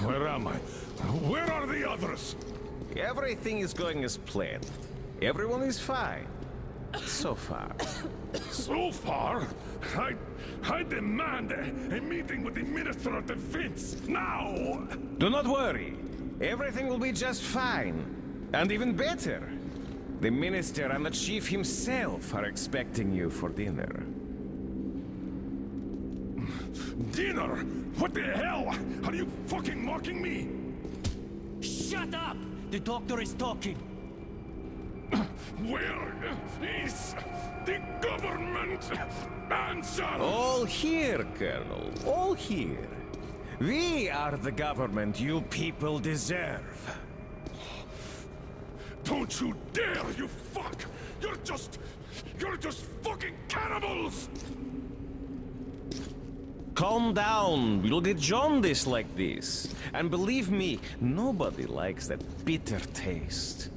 Where am I? Where are the others? Everything is going as planned. Everyone is fine. So far. So far? I demand a meeting with the Minister of Defense, now! Do not worry. Everything will be just fine. And even better. The Minister and the Chief himself are expecting you for dinner. Dinner? What the hell? Are you fucking mocking me? Shut up! The doctor is talking. Where is the government? Answer! All here, Colonel. All here. We are the government you people deserve. Don't you dare, you fuck! You're just fucking cannibals! Calm down. We'll get jaundice like this. And believe me, nobody likes that bitter taste.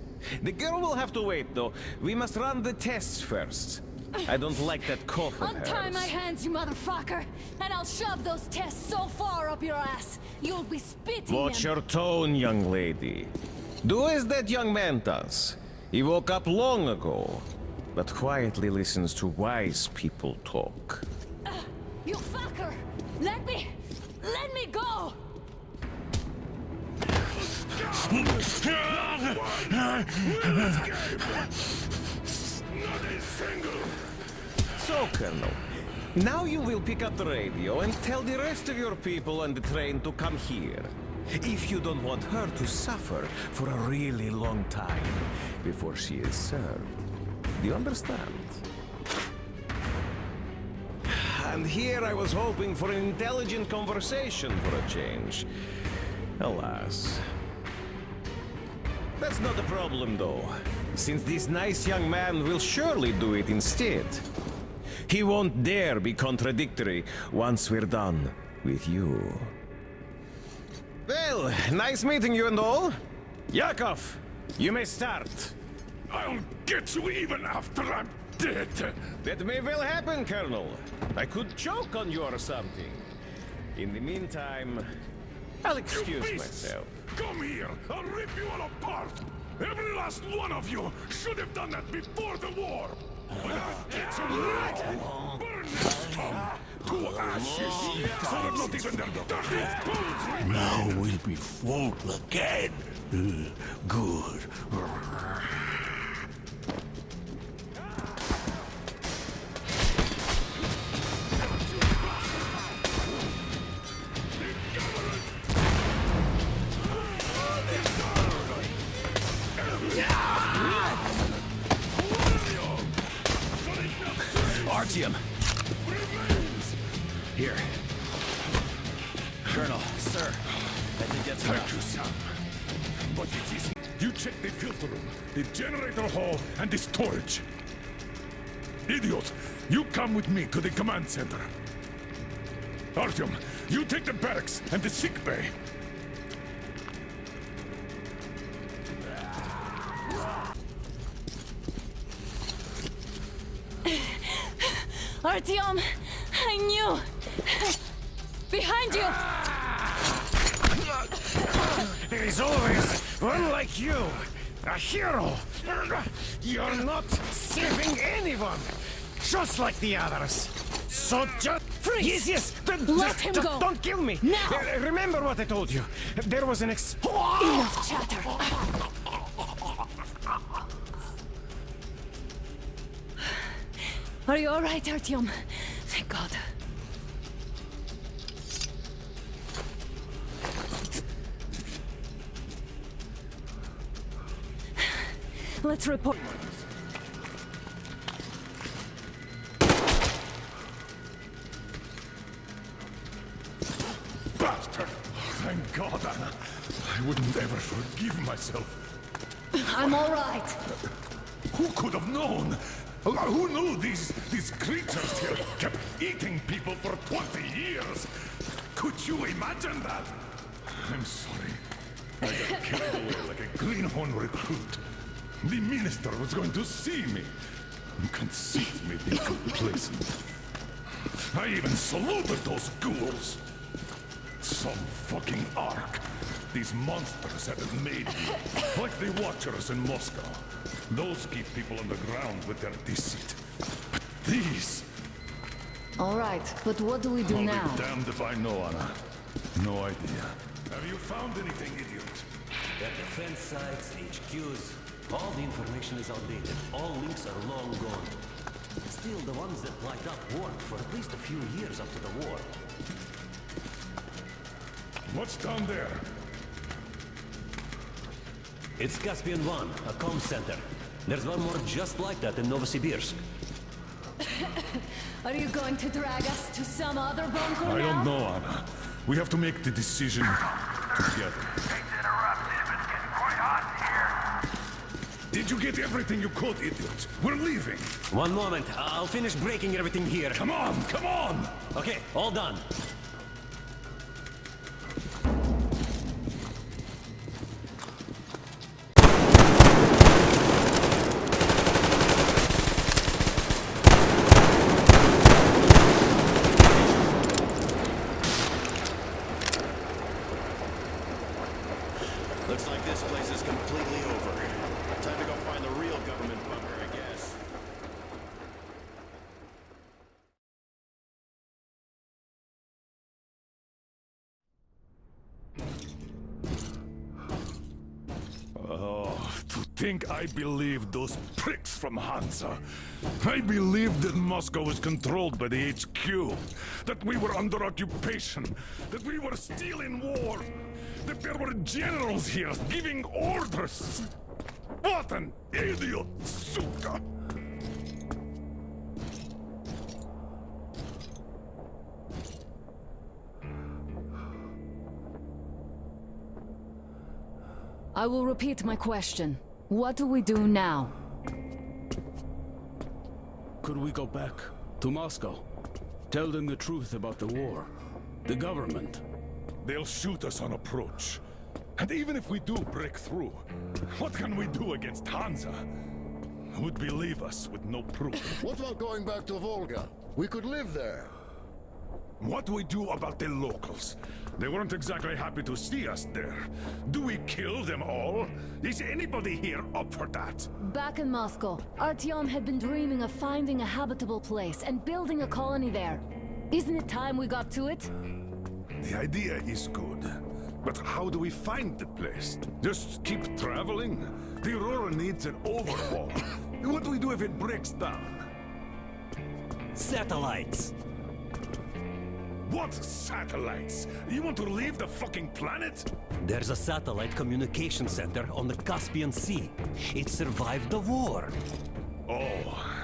The girl will have to wait, though. We must run the tests first. I don't like that cough of hers. Untie my hands, you motherfucker, and I'll shove those tests so far up your ass, you'll be spitting Watch them. your tone, young lady. Do as that young man does. He woke up long ago, but quietly listens to wise people talk. You fucker! Let me go! So, Colonel, now you will pick up the radio and tell the rest of your people on the train to come here. If you don't want her to suffer for a really long time before she is served. Do you understand? And here I was hoping for an intelligent conversation for a change. Alas. That's not a problem, though, since this nice young man will surely do it instead. He won't dare be contradictory once we're done with you. Well, nice meeting you and all. Yakov, you may start. I'll get you even after I'm dead. That may well happen, Colonel. I could choke on you or something. In the meantime, I'll excuse myself. Come here! I'll rip you all apart! Every last one of you should have done that before the war! But I'll get you right! Burn To ashes, so that not even their dirtiest fools remain. Now we'll be full again. Good. Artyom! Here. Colonel, sir, I think that's Thank you, son. But it isn't. You check the filter room, the generator hall, and the storage. Idiot, you come with me to the command center. Artyom, you take the barracks and the sick bay. Artyom, I knew! Behind you! There is always one like you, a hero. You're not saving anyone, just like the others. So just freeze! Yes. Let him go. Don't kill me. Now. Remember what I told you. There was an Enough chatter. Are you all right, Artyom? Thank God. Let's report. Bastard! Thank God, Anna. I wouldn't ever forgive myself. I'm all right. Who could have known? Who knew these creatures here kept eating people for 20 years? Could you imagine that? I'm sorry. I got carried away like a greenhorn recruit. The minister was going to see me. Conceit made me complacent. I even saluted those ghouls. Some fucking ark. These monsters have it made me. Like the Watchers in Moscow. Those keep people on the ground with their deceit. But these... All right, but what do we do now? I'll be damned if I know, Anna. No idea. Have you found anything, idiot? Their defense sites, HQs, all the information is outdated. All links are long gone. Still, the ones that light up worked for at least a few years after the war. What's down there? It's Caspian 1, a comm center. There's one more just like that in Novosibirsk. Are you going to drag us to some other bunker I now? don't know, Anna. We have to make the decision together. Did you get everything you could, idiot? We're leaving. One moment, I'll finish breaking everything here. Come on, come on! Okay, all done. Looks like this place is completely over. Time to go find the real government bunker, I guess. Oh, to think I believed those pricks from Hansa. I believed that Moscow was controlled by the HQ, that we were under occupation, that we were still in war, that there were generals here giving orders. What an idiot, suka! I will repeat my question. What do we do now? Could we go back to Moscow? Tell them the truth about the war. The government. They'll shoot us on approach. And even if we do break through, what can we do against Hansa? Would believe us with no proof. What about going back to Volga? We could live there. What do we do about the locals? They weren't exactly happy to see us there. Do we kill them all? Is anybody here up for that? Back in Moscow, Artyom had been dreaming of finding a habitable place and building a colony there. Isn't it time we got to it? The idea is good. But how do we find the place? Just keep traveling? The Aurora needs an overhaul. What do we do if it breaks down? Satellites! What satellites? You want to leave the fucking planet? There's a satellite communication center on the Caspian Sea. It survived the war. Oh.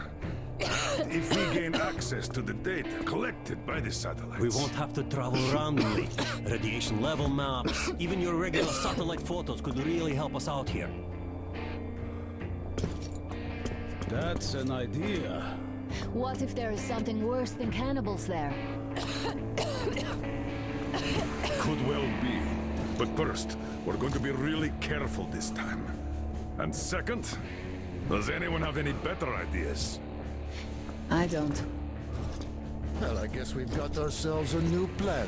And if we gain access to the data collected by the satellites... We won't have to travel randomly. Radiation level maps, even your regular satellite photos could really help us out here. That's an idea. What if there is something worse than cannibals there? Could well be. But first, we're going to be really careful this time. And second, does anyone have any better ideas? I don't. Well, I guess we've got ourselves a new plan.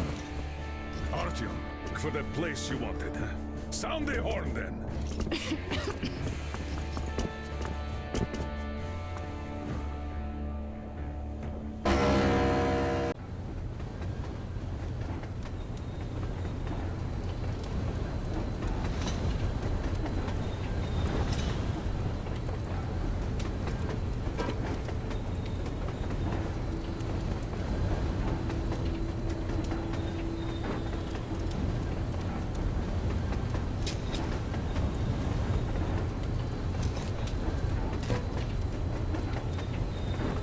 Artyom, look for that place you wanted. Sound the horn, then.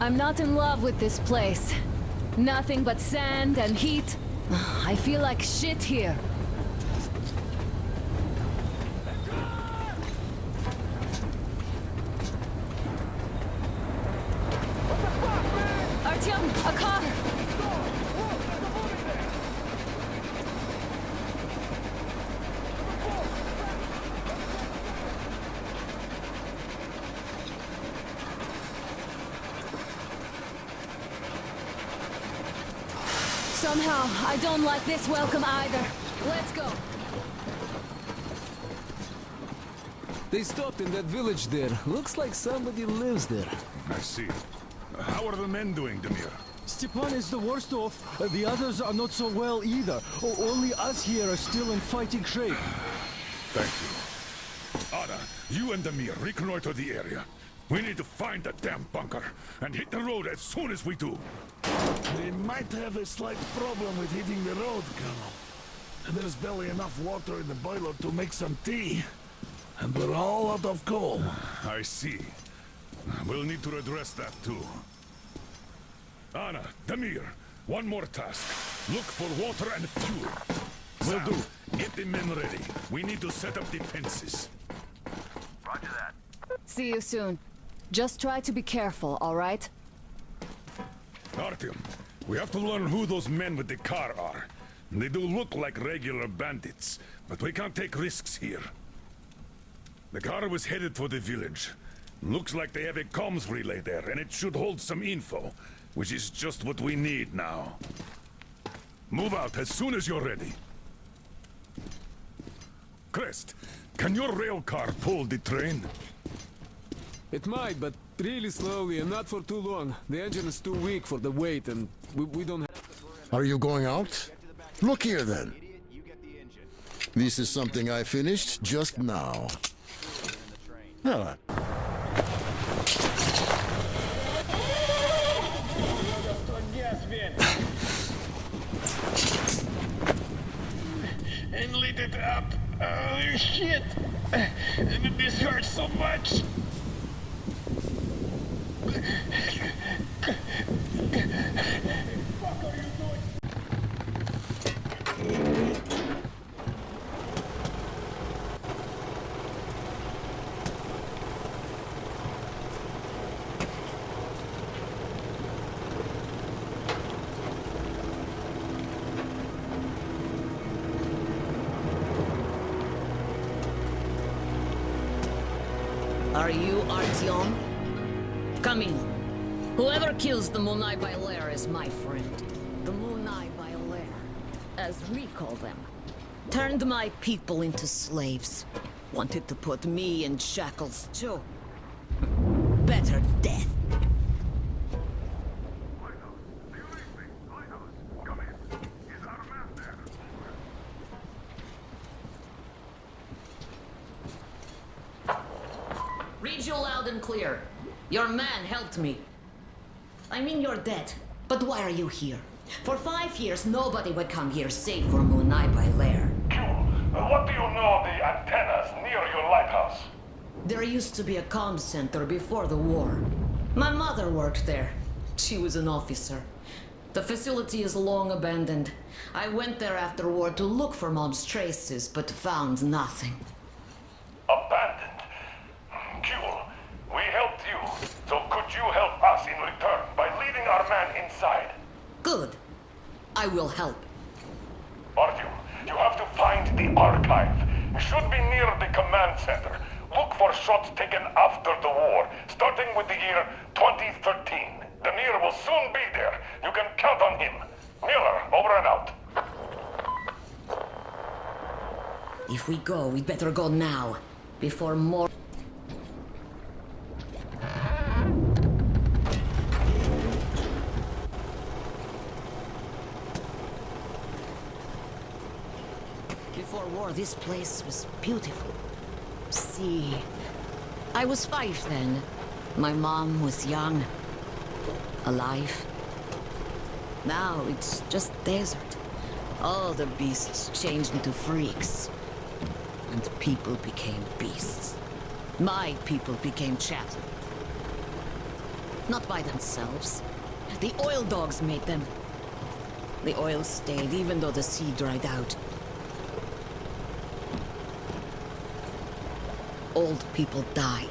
I'm not in love with this place. Nothing but sand and heat. I feel like shit here. Artyom, a car! Somehow, I don't like this welcome either. Let's go. They stopped in that village there. Looks like somebody lives there. I see. How are the men doing, Demir? Stepan is the worst off. The others are not so well either. Only us here are still in fighting shape. Thank you. Anna, you and Demir reconnoiter the area. We need to find that damn bunker and hit the road as soon as we do. We might have a slight problem with hitting the road, Colonel. There's barely enough water in the boiler to make some tea. And we're all out of coal. I see. We'll need to address that too. Anna, Demir, one more task. Look for water and fuel. Will do. Get the men ready. We need to set up defenses. Roger that. See you soon. Just try to be careful, all right? Artyom, we have to learn who those men with the car are. They do look like regular bandits, but we can't take risks here. The car was headed for the village. Looks like they have a comms relay there, and it should hold some info, which is just what we need now. Move out as soon as you're ready. Crest, can your rail car pull the train? It might, but really slowly and not for too long. The engine is too weak for the weight, and we don't have... Are you going out? Look here, then. This is something I finished just now. Well, And lit it up. Oh shit! This hurts so much. Are you Artyom? Come in. Whoever kills the Monai Bailer is my friend. The Munai Bailair, as we call them, turned my people into slaves. Wanted to put me in shackles too. Better death. Read you loud and clear. Your man helped me. I mean, you're dead. But why are you here? For 5 years, nobody would come here save for Munai Bailair. What do you know of the antennas near your lighthouse? There used to be a comm center before the war. My mother worked there. She was an officer. The facility is long abandoned. I went there after war to look for Mom's traces, but found nothing. Abandoned? Jewel, we helped you, so could you help us in return by leading our man inside? Good. I will help. Artyom, you have to find the archive. It should be near the command center. Look for shots taken after the war, starting with the year 2013. Demir will soon be there. You can count on him. Miller, over and out. If we go, we'd better go now, before more... Before war, this place was beautiful. See, I was 5 then. My mom was young, alive. Now it's just desert. All the beasts changed into freaks. And people became beasts. My people became chattel. Not by themselves. The oil dogs made them. The oil stayed even though the sea dried out. Old people died.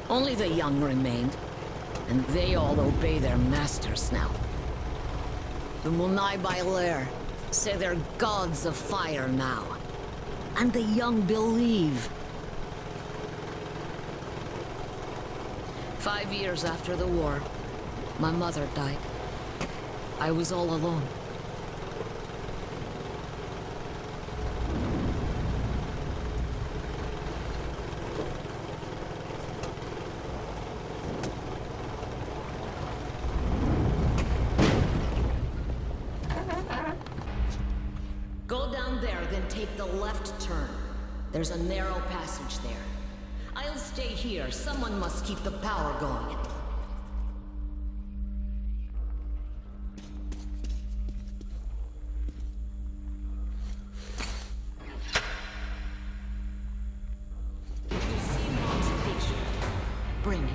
Only the young remained. And they all obey their masters now. The Munai Bailair say they're gods of fire now. And the young believe. 5 years after the war, my mother died. I was all alone. Go down there, then take the left turn. There's a narrow passage there. I'll stay here. Someone must keep the power going. If you see Mom's picture, bring it.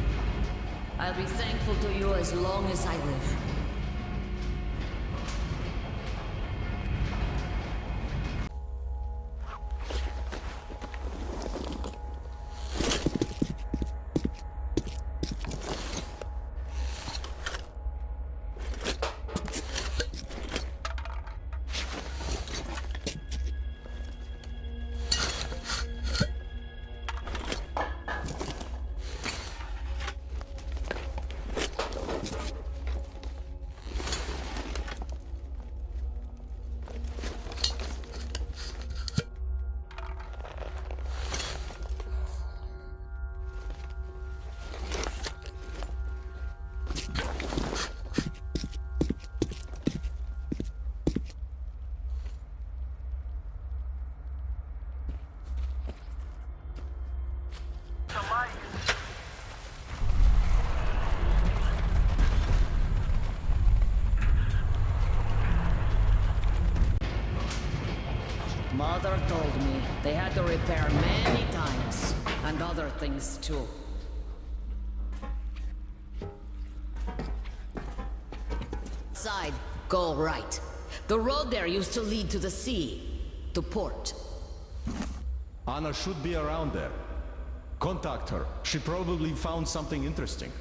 I'll be thankful to you as long as I live. Mother told me they had to repair many times, and other things too. Side, go right. The road there used to lead to the sea, to port. Anna should be around there. Contact her. She probably found something interesting.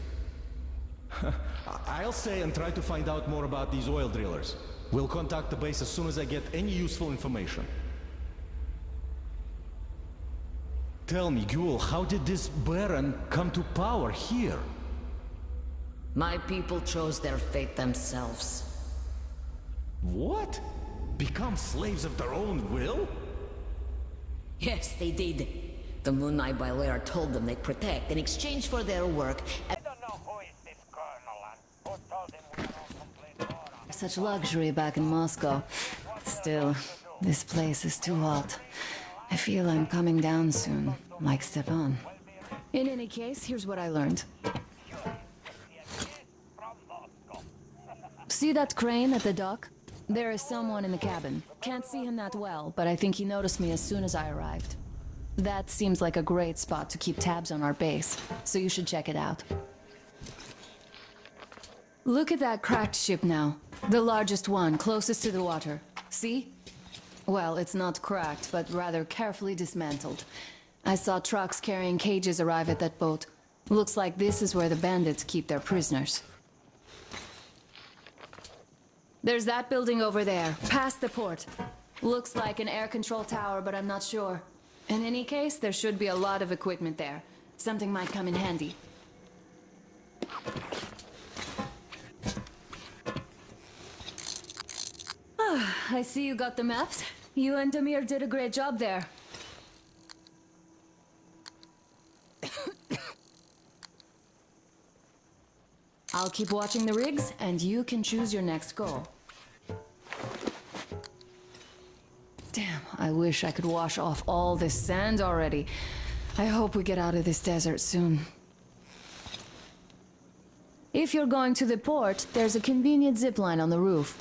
I'll stay and try to find out more about these oil drillers. We'll contact the base as soon as I get any useful information. Tell me, Gül, how did this Baron come to power here? My people chose their fate themselves. What? Become slaves of their own will? Yes, they did. The Moon Knight by Lair told them they'd protect in exchange for their work. Such luxury back in Moscow. Still, this place is too hot. I feel I'm coming down soon, like Stepan. In any case, here's what I learned. See that crane at the dock? There is someone in the cabin. Can't see him that well, but I think he noticed me as soon as I arrived. That seems like a great spot to keep tabs on our base, so you should check it out. Look at that cracked ship now. The largest one, closest to the water. See? Well, it's not cracked, but rather carefully dismantled. I saw trucks carrying cages arrive at that boat. Looks like this is where the bandits keep their prisoners. There's that building over there, past the port. Looks like an air control tower, but I'm not sure. In any case, there should be a lot of equipment there. Something might come in handy. I see you got the maps. You and Damir did a great job there. I'll keep watching the rigs, and you can choose your next goal. Damn, I wish I could wash off all this sand already. I hope we get out of this desert soon. If you're going to the port, there's a convenient zipline on the roof.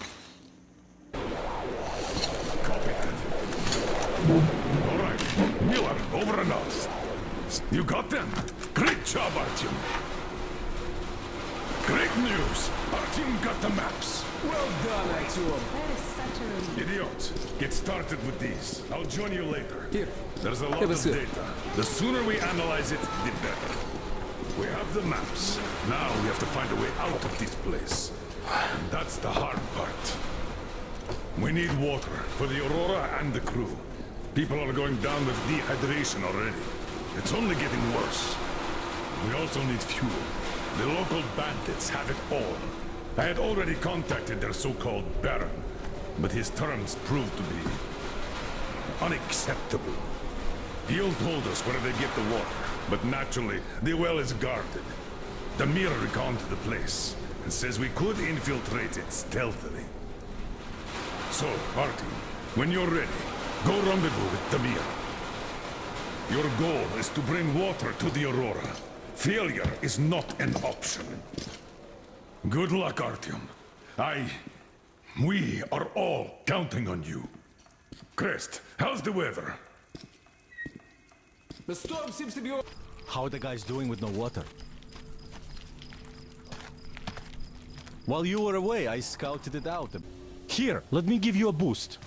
All right, Miller, over and out. You got them? Great job, Artyom. Great news! Artyom got the maps. Well done, Artyom. That is such a relief. Idiot, get started with these. I'll join you later. Here. There's a lot Have a of sip. data. The sooner we analyze it, the better. We have the maps. Now we have to find a way out of this place. And that's the hard part. We need water for the Aurora and the crew. People are going down with dehydration already. It's only getting worse. We also need fuel. The local bandits have it all. I had already contacted their so-called Baron, but his terms proved to be unacceptable. He'll told us where they get the water, but naturally, the well is guarded. Damir reconned the place, and says we could infiltrate it stealthily. So, Artyom, when you're ready, go rendezvous with Damir. Your goal is to bring water to the Aurora. Failure is not an option. Good luck, Artyom. We are all counting on you. Crest, how's the weather? The storm seems to be... How are the guys doing with no water? While you were away, I scouted it out. Here, let me give you a boost.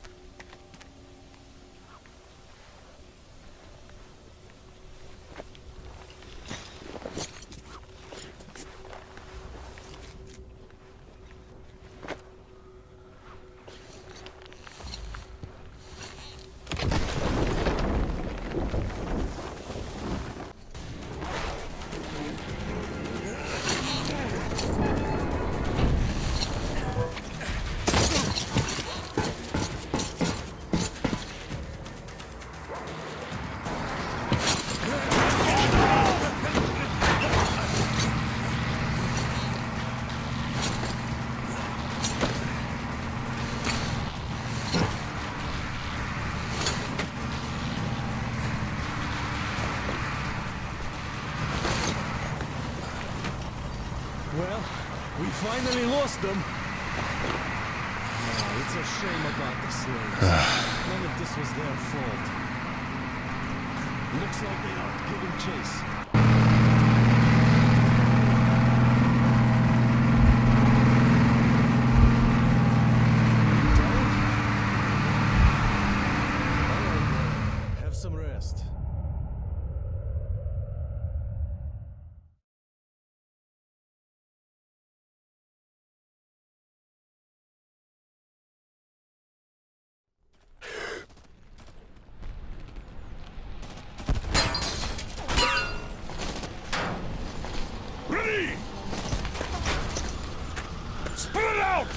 Well, we finally lost them. Oh, it's a shame about the slaves. None of this was their fault. Looks like they aren't giving chase. Have some rest. Ready! Spread out!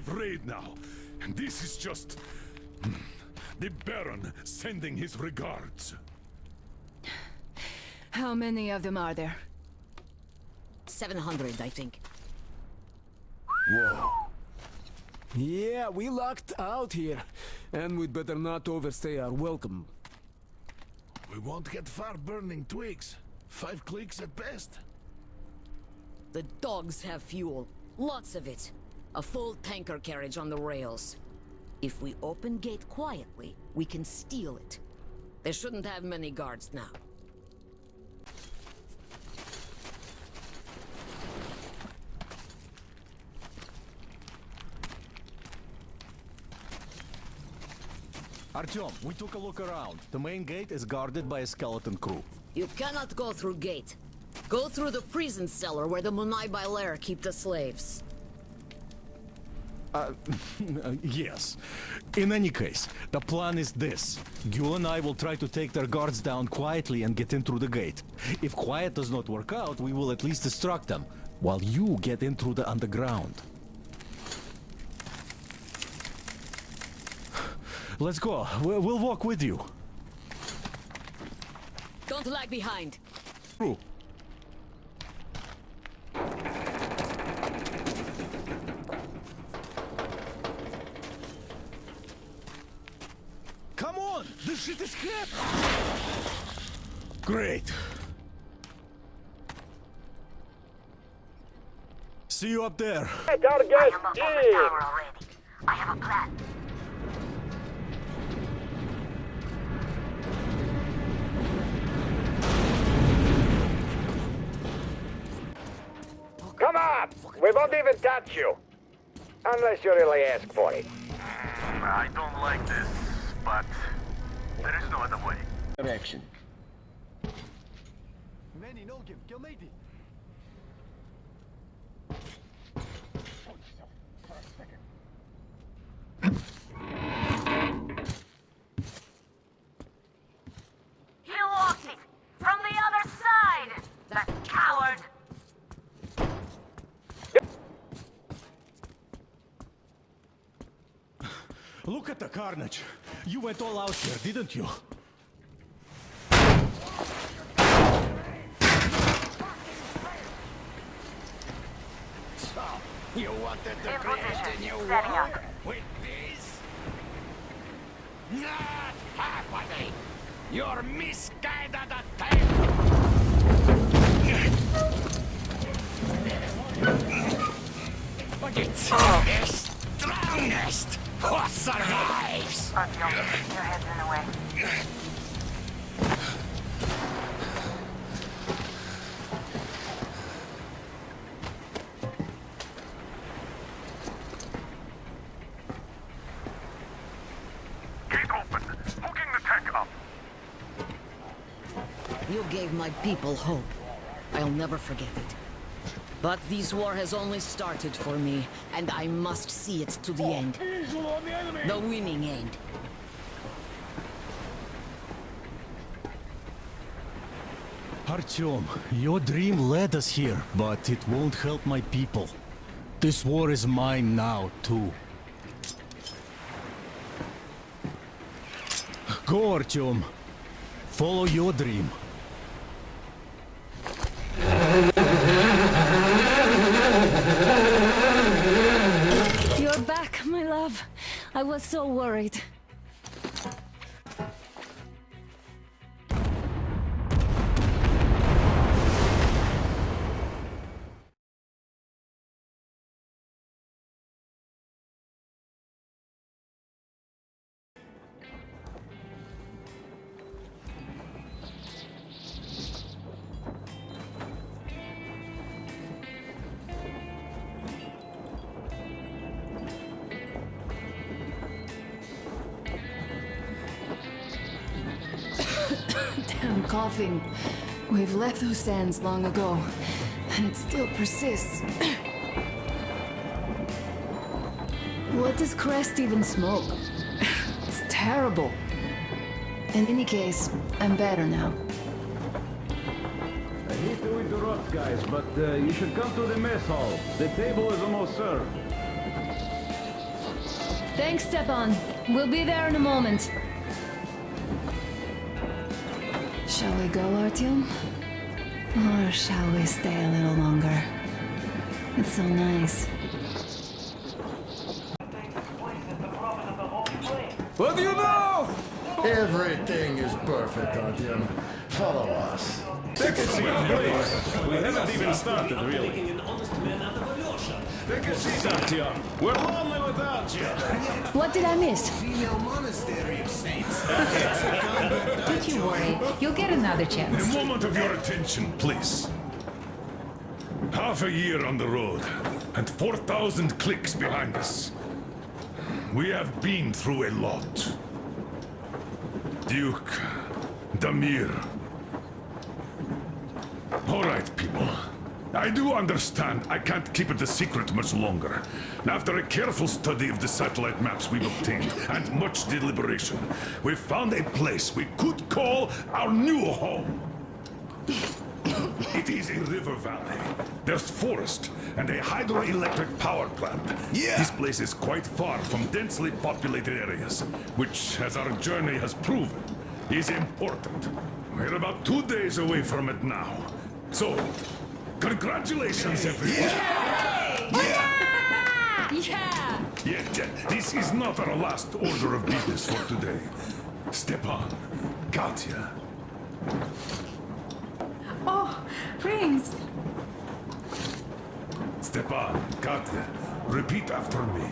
massive raid now. And this is just... the Baron sending his regards. How many of them are there? 700, I think. Whoa. Yeah, we lucked out here. And we'd better not overstay our welcome. We won't get far burning twigs. 5 clicks at best. The dogs have fuel. Lots of it. A full tanker carriage on the rails. If we open gate quietly, we can steal it. They shouldn't have many guards now. Artyom, we took a look around. The main gate is guarded by a skeleton crew. You cannot go through gate. Go through the prison cellar where the Munai Bailer keep the slaves. Yes. In any case, the plan is this. Gil and I will try to take their guards down quietly and get in through the gate. If quiet does not work out, we will at least distract them, while you get in through the underground. Let's go. We'll walk with you. Don't lag behind. True. Come on! This shit is hot! Great. See you up there. I am above the tower already. I have a plan. Come on! We won't even touch you. Unless you really ask for it. I don't like this, but there is no other way. Direction. Manny, no give, kill lady. He lost it! From the other side! That coward! Look at the carnage. You went all out here, didn't you? So, you wanted to In create position. a new Setting war up. with this? Not happening! Your misguided attempt! But it's the strongest who survives! Artyom, your head's in the way. Gate open. Hooking the tank up. You gave my people hope. I'll never forget it. But this war has only started for me, and I must see it to the end. The winning end. Artyom, your dream led us here, but it won't help my people. This war is mine now, too. Go, Artyom. Follow your dream. You're back, my love. I was so worried. Damn coughing. We've left those sands long ago, and it still persists. What does Crest even smoke? It's terrible. In any case, I'm better now. I hate to interrupt, guys, but you should come to the mess hall. The table is almost served. Thanks, Stepan. We'll be there in a moment. Shall we go, Artyom? Or shall we stay a little longer? It's so nice. What do you know? Everything is perfect, Artyom. Follow us. Take a seat, please. We haven't even started, really. Take a seat, Artyom. We're lonely without you. What did I miss? Female monastery of saints. Don't you worry, you'll get another chance. A moment of your attention, please. Half a year on the road, and 4,000 clicks behind us. We have been through a lot. Duke, Damir. All right, people. I do understand I can't keep it a secret much longer. After a careful study of the satellite maps we've obtained, and much deliberation, we found a place we could call our new home. It is a river valley. There's forest and a hydroelectric power plant. Yeah. This place is quite far from densely populated areas, which, as our journey has proven, is important. We're about 2 days away from it now. So, congratulations, everyone. Yeah, this is not our last order of business for today. Stepan, Katya. Oh, rings! Stepan, Katya, repeat after me.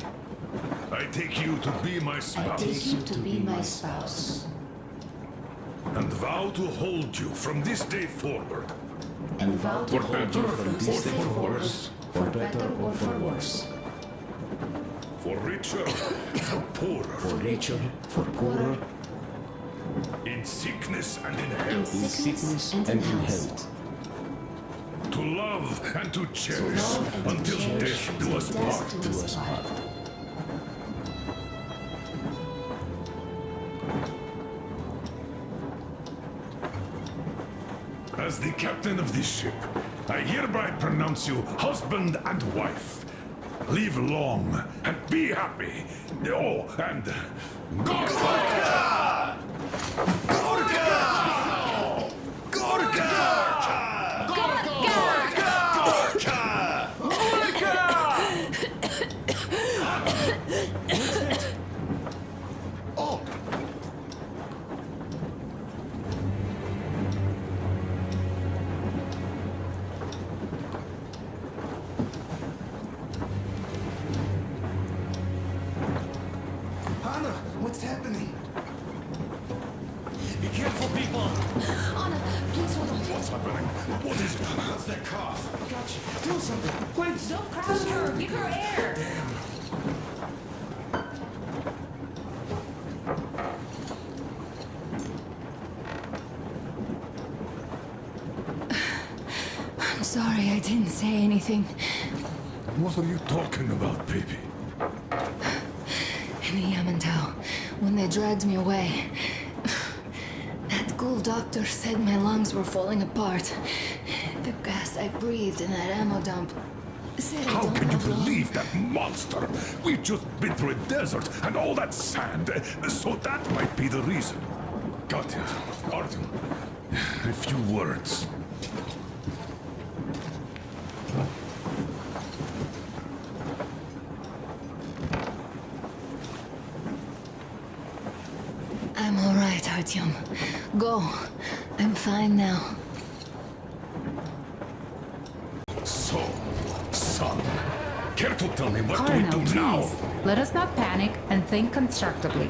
I take you to be my spouse. I take you to be my spouse. And vow to hold you from this day forward. And vow to For hold better you from this day or for forward, worse. for better or for worse. For richer, for poorer. For richer, for poorer. In sickness and in In health. sickness and in health. To love and to cherish love and to until cherish death do us until death part. do us part. As the captain of this ship, I hereby pronounce you husband and wife. Live long and be happy. Oh, and Gorka! Gorka! Gorka! Oh! Anna, what's happening? Be careful, people. Anna, please hold on. What's happening? What is it? What's that cough? Gotcha. Do something. Please. Don't crush her, give her air! I'm sorry I didn't say anything. What are you talking about, baby? In the Yamantau, when they dragged me away, that ghoul doctor said my lungs were falling apart. The gas I breathed in that ammo dump said I How don't can you have long. believe that monster? We've just been through a desert and all that sand, so that might be the reason. Katya, Artyom, a few words. I'm all right, Artyom. Go. I'm fine now. So, son, care to tell me what Colonel, do we do please. now? Let us not panic and think constructively.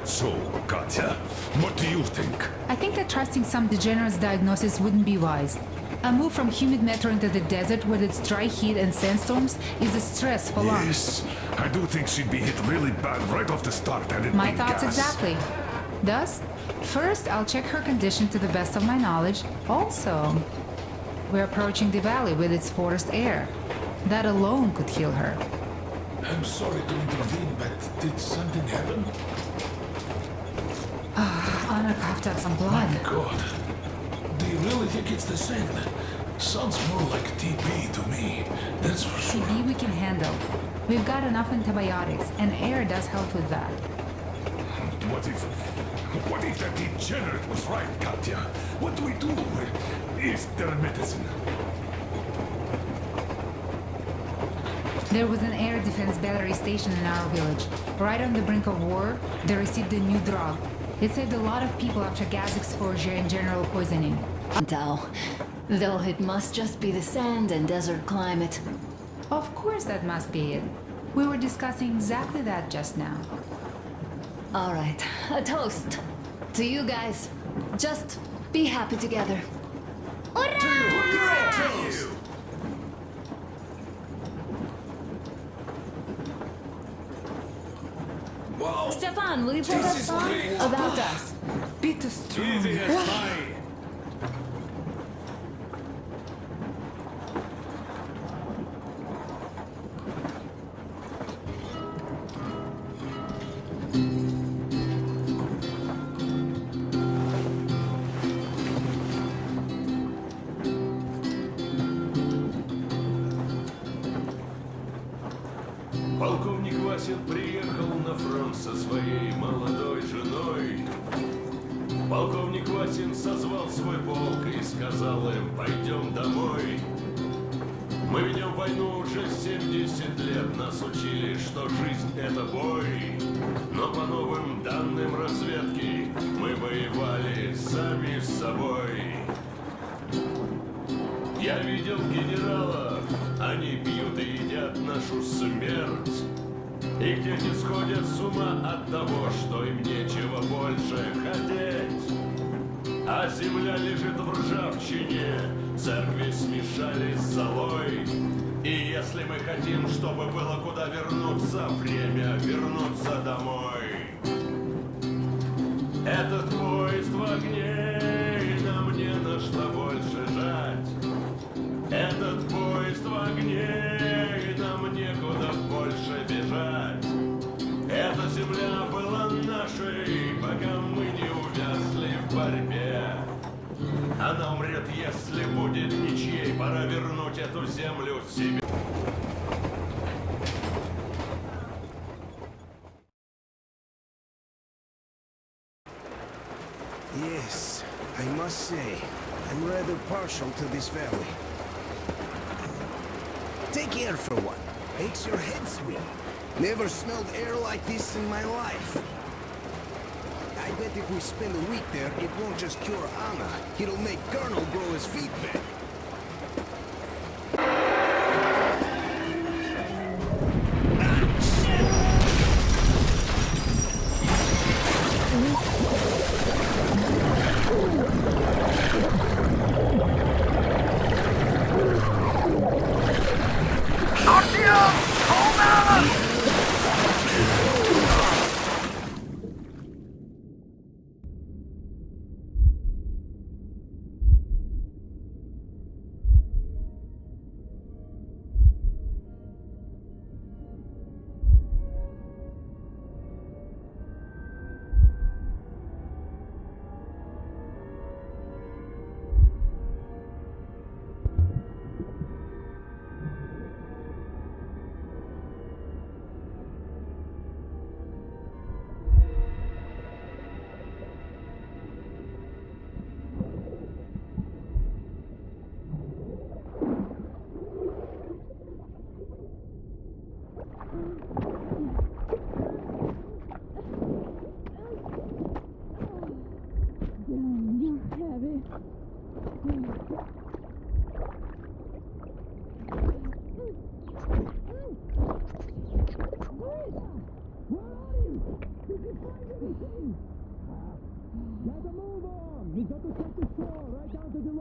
So, Katya, what do you think? I think that trusting some degenerate's diagnosis wouldn't be wise. A move from humid metro into the desert with its dry heat and sandstorms is a stress for lungs. Yes, I do think she'd be hit really bad right off the start and it'd My be thoughts gas. exactly. Thus, first I'll check her condition to the best of my knowledge. Also, we're approaching the valley with its forest air. That alone could heal her. I'm sorry to intervene, but did something happen? Anna coughed out some blood. My God. Do you really think it's the sand? Sounds more like TB to me. That's for sure. TB we can handle. We've got enough antibiotics, and air does help with that. What if that degenerate was right, Katya? What do we do? Is there medicine? There was an air defense battery station in our village. Right on the brink of war, they received a new drug. It saved a lot of people after gas exposure and general poisoning. Though it must just be the sand and desert climate. Of course that must be it. We were discussing exactly that just now. All right, a toast to you guys. Just be happy together. Stefan, will you play that song about us? Beat the storm. Полковник Васин приехал на фронт со своей молодой женой. Полковник Васин созвал свой полк и сказал им: пойдем домой. Мы ведем войну уже 70 лет, нас учили, что жизнь это бой. Но по новым данным разведки мы воевали сами с собой. Я видел генералов, они пьют и едят нашу смерть. Их дети сходят с ума от того, что им нечего больше хотеть. А земля лежит в ржавчине, церкви смешались с золой. И если мы хотим, чтобы было куда вернуться, время вернуться домой. Этот поезд в огне, и нам не на что больше жать. Этот поезд в огне, и нам некуда больше бежать. Эта земля была нашей, пока мы не увязли в борьбе. Она умрет, если будет ничьей. Пора вернуть эту землю себе. Yes, I must say, I'm rather partial to this family. Take air for one. Makes your head swim. Never smelled air like this in my life. I bet if we spend a week there, it won't just cure Anna. It'll make Colonel grow his feet back.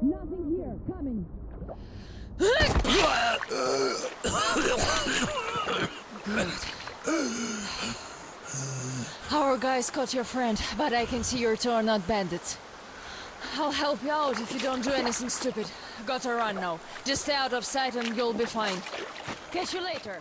Nothing here. Coming. Our guys caught your friend, but I can see your two are not bandits. I'll help you out if you don't do anything stupid. Gotta run now. Just stay out of sight and you'll be fine. Catch you later.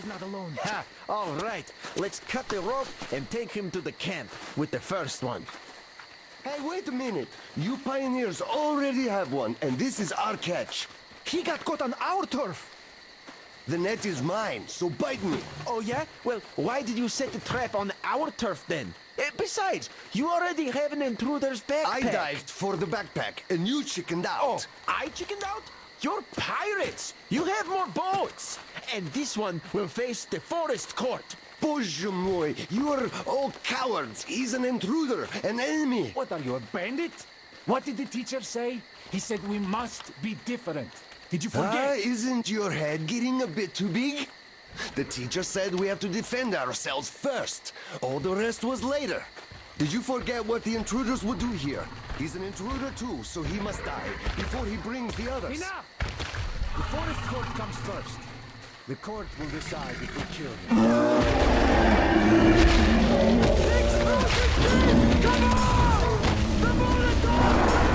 not alone. Ha! All right, let's cut the rope and take him to the camp with the first one. Hey, wait a minute. You pioneers already have one, and this is our catch. He got caught on our turf. The net is mine, so bite me. Oh, yeah? Well, why did you set the trap on our turf then? Besides, you already have an intruder's backpack. I dived for the backpack, and you chickened out. Oh, I chickened out? You're pirates! You have more boats! And this one will face the forest court. Bozhe moi, you are all cowards. He's an intruder, an enemy. What are you, a bandit? What did the teacher say? He said we must be different. Did you forget? Isn't your head getting a bit too big? The teacher said we have to defend ourselves first. All the rest was later. Did you forget what the intruders would do here? He's an intruder too, so he must die before he brings the others. Enough! The forest court comes first. The court will decide if we kill him. Come on! The Molotov!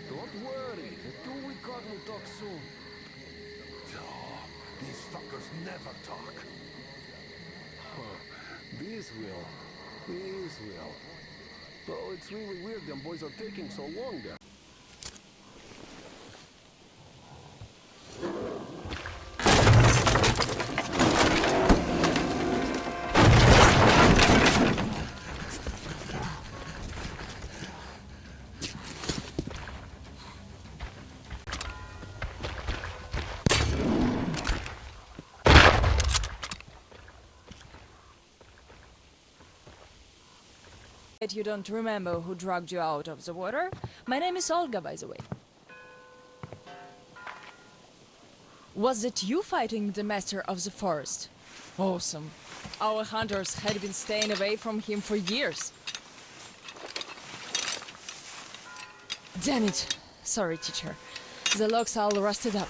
Don't worry, the two we caught will talk soon. Oh, these fuckers never talk. These will. These will. So it's really weird them boys are taking so long there. You don't remember who dragged you out of the water? My name is Olga, by the way. Was it you fighting the master of the forest? Awesome. Our hunters had been staying away from him for years. Damn it. Sorry, teacher. The logs all rusted up.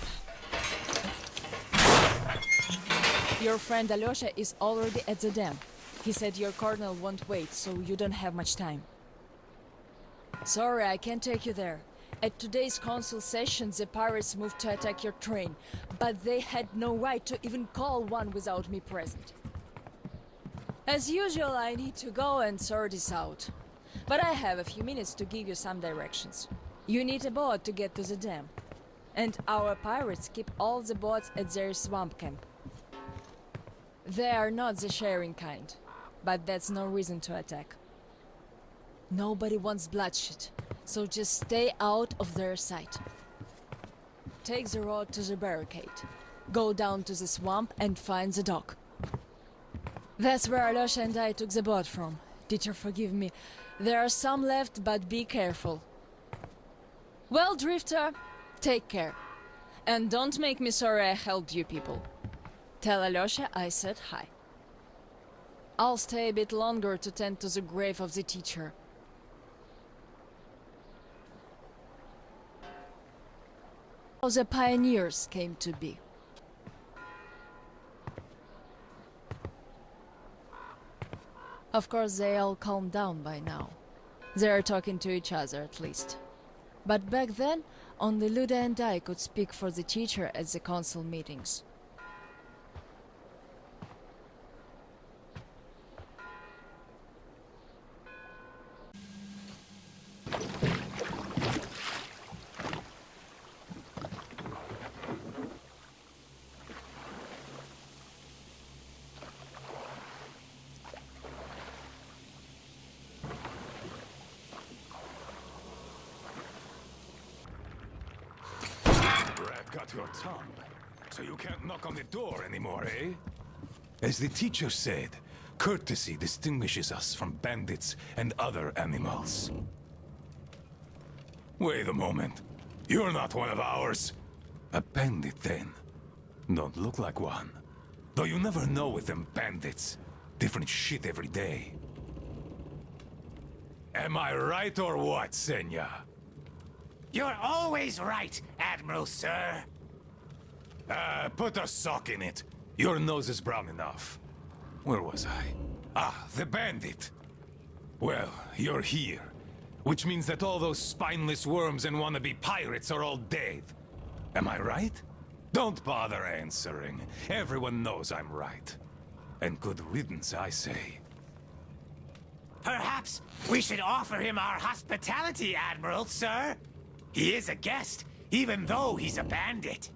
Your friend Alyosha is already at the dam. He said your colonel won't wait, so you don't have much time. Sorry, I can't take you there. At today's council session, the pirates moved to attack your train, but they had no right to even call one without me present. As usual, I need to go and sort this out. But I have a few minutes to give you some directions. You need a boat to get to the dam. And our pirates keep all the boats at their swamp camp. They are not the sharing kind. But that's no reason to attack. Nobody wants bloodshed, so just stay out of their sight. Take the road to the barricade. Go down to the swamp and find the dock. That's where Alyosha and I took the boat from. Teacher, forgive me. There are some left, but be careful. Well, Drifter, take care. And don't make me sorry I helped you people. Tell Alyosha I said hi. I'll stay a bit longer to tend to the grave of the teacher. How the pioneers came to be. Of course, they all calmed down by now. They are talking to each other, at least. But back then, only Luda and I could speak for the teacher at the council meetings. Rat got your tongue. So you can't knock on the door anymore, eh? As the teacher said, courtesy distinguishes us from bandits and other animals. Wait a moment. You're not one of ours. A bandit, then. Don't look like one. Though you never know with them bandits. Different shit every day. Am I right or what, Senya? You're always right, Admiral, sir. Put a sock in it. Your nose is brown enough. Where was I? Ah, the bandit. Well, you're here. Which means that all those spineless worms and wannabe pirates are all dead. Am I right? Don't bother answering. Everyone knows I'm right. And good riddance, I say. Perhaps we should offer him our hospitality, Admiral, sir. He is a guest, even though he's a bandit.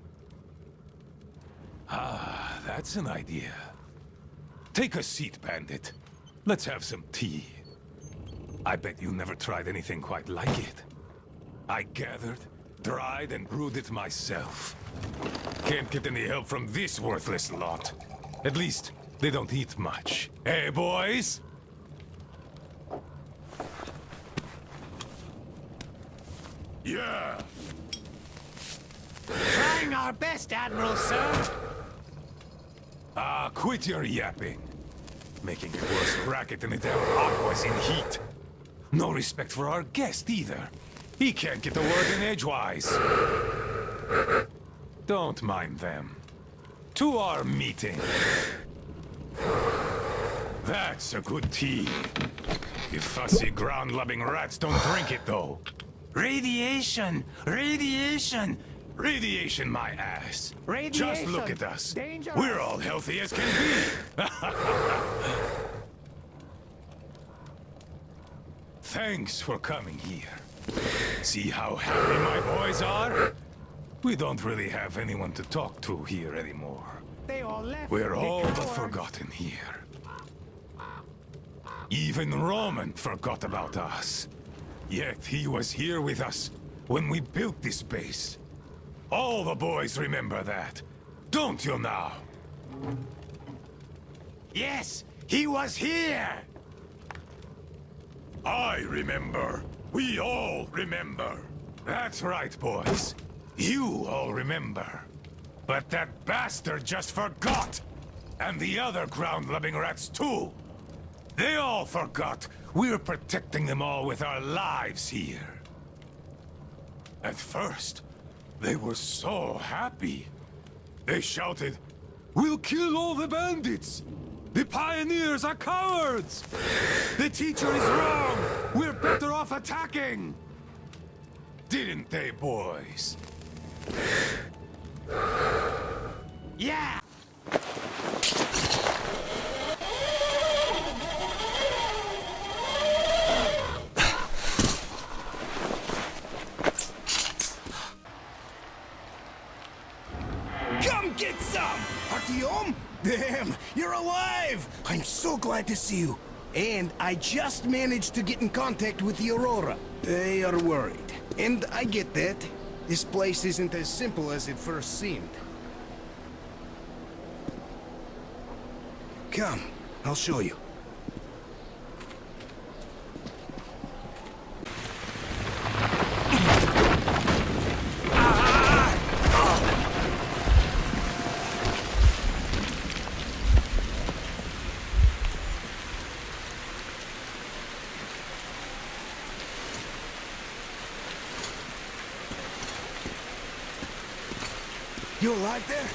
Ah, that's an idea. Take a seat, bandit. Let's have some tea. I bet you never tried anything quite like it. I gathered, dried, and brewed it myself. Can't get any help from this worthless lot. At least, they don't eat much. Hey, boys? Yeah. Trying our best, Admiral, sir. Ah, quit your yapping. Making a worse racket than the damn Aqua's in heat. No respect for our guest, either. He can't get a word in edgewise. Don't mind them. To our meeting. That's a good tea. You fussy ground-loving rats don't drink it, though. Radiation! Radiation! Radiation, my ass. Radiation. Just look at us. Dangerous. We're all healthy as can be. Thanks for coming here. See how happy my boys are? We don't really have anyone to talk to here anymore. They all left. We're all but cowards. forgotten here. Even Roman forgot about us. Yet he was here with us when we built this base. All the boys remember that, don't you now? Yes, he was here. I remember. We all remember. That's right, boys. You all remember. But that bastard just forgot! And the other ground-loving rats, too! They all forgot we're protecting them all with our lives here. At first, they were so happy. They shouted, "We'll kill all the bandits! The pioneers are cowards! The teacher is wrong! We're better off attacking!" Didn't they, boys? Yeah! Come get some! Artyom? Damn, you're alive! I'm so glad to see you. And I just managed to get in contact with the Aurora. They are worried. And I get that. This place isn't as simple as it first seemed. Come, I'll show you. You alive there?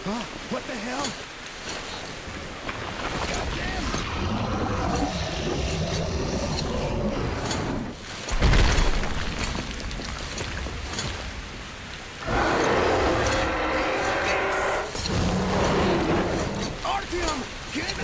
Huh? What the hell? Artyom! Get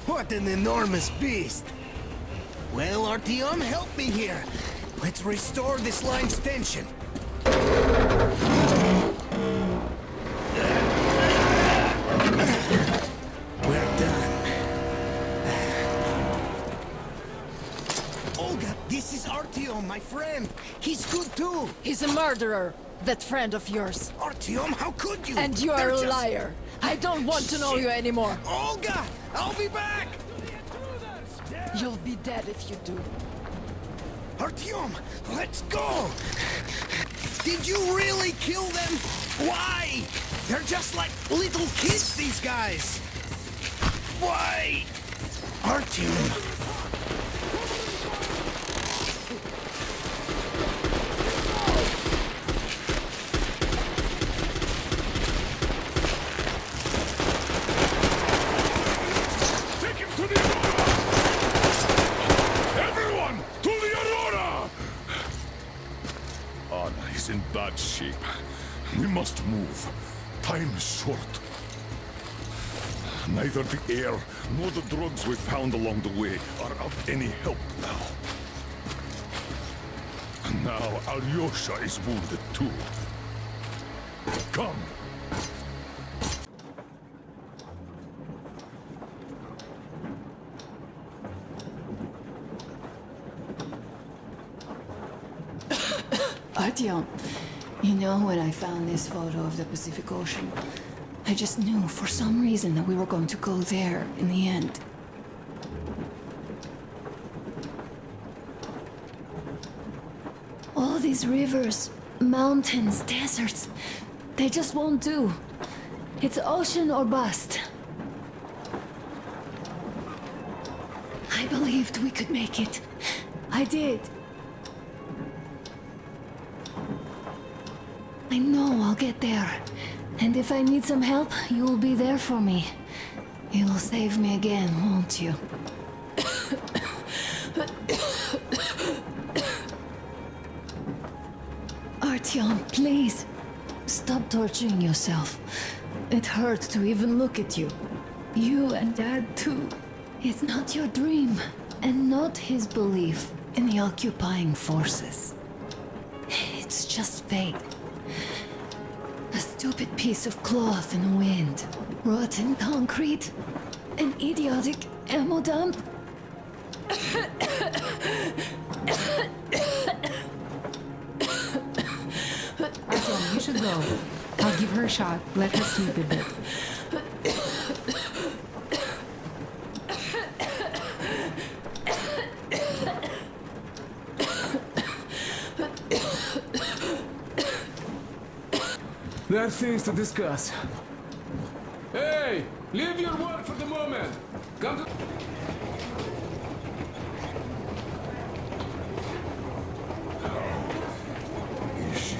What an enormous beast! Well, Artyom, help me here. Let's restore this line's tension. We're done. Olga, this is Artyom, my friend. He's good too. He's a murderer, that friend of yours. Artyom, how could you? And you are They're a just- liar. I don't want to know you anymore. Olga, I'll be back. You'll be dead if you do. Artyom, let's go! Did you really kill them? Why? They're just like little kids, these guys! Why? Artyom! Take him to the Aurora! Everyone, to the Aurora! Anna is in bad shape. We must move. Time is short. Neither the air nor the drugs we found along the way are of any help now. And now Alyosha is wounded too. Come. Artyom, you know when I found this photo of the Pacific Ocean, I just knew for some reason that we were going to go there in the end. All these rivers, mountains, deserts, they just won't do. It's ocean or bust. I believed we could make it. I did. I know I'll get there. And if I need some help, you'll be there for me. You'll save me again, won't you? Artyom, please. Stop torturing yourself. It hurts to even look at you. You and Dad, too. It's not your dream, and not his belief in the occupying forces. It's just fate. A stupid piece of cloth in the wind. Rotten concrete. An idiotic ammo dump. Artyom, you should go. I'll give her a shot. Let her sleep a bit. There are things to discuss. Hey! Leave your work for the moment! Come to... Is she?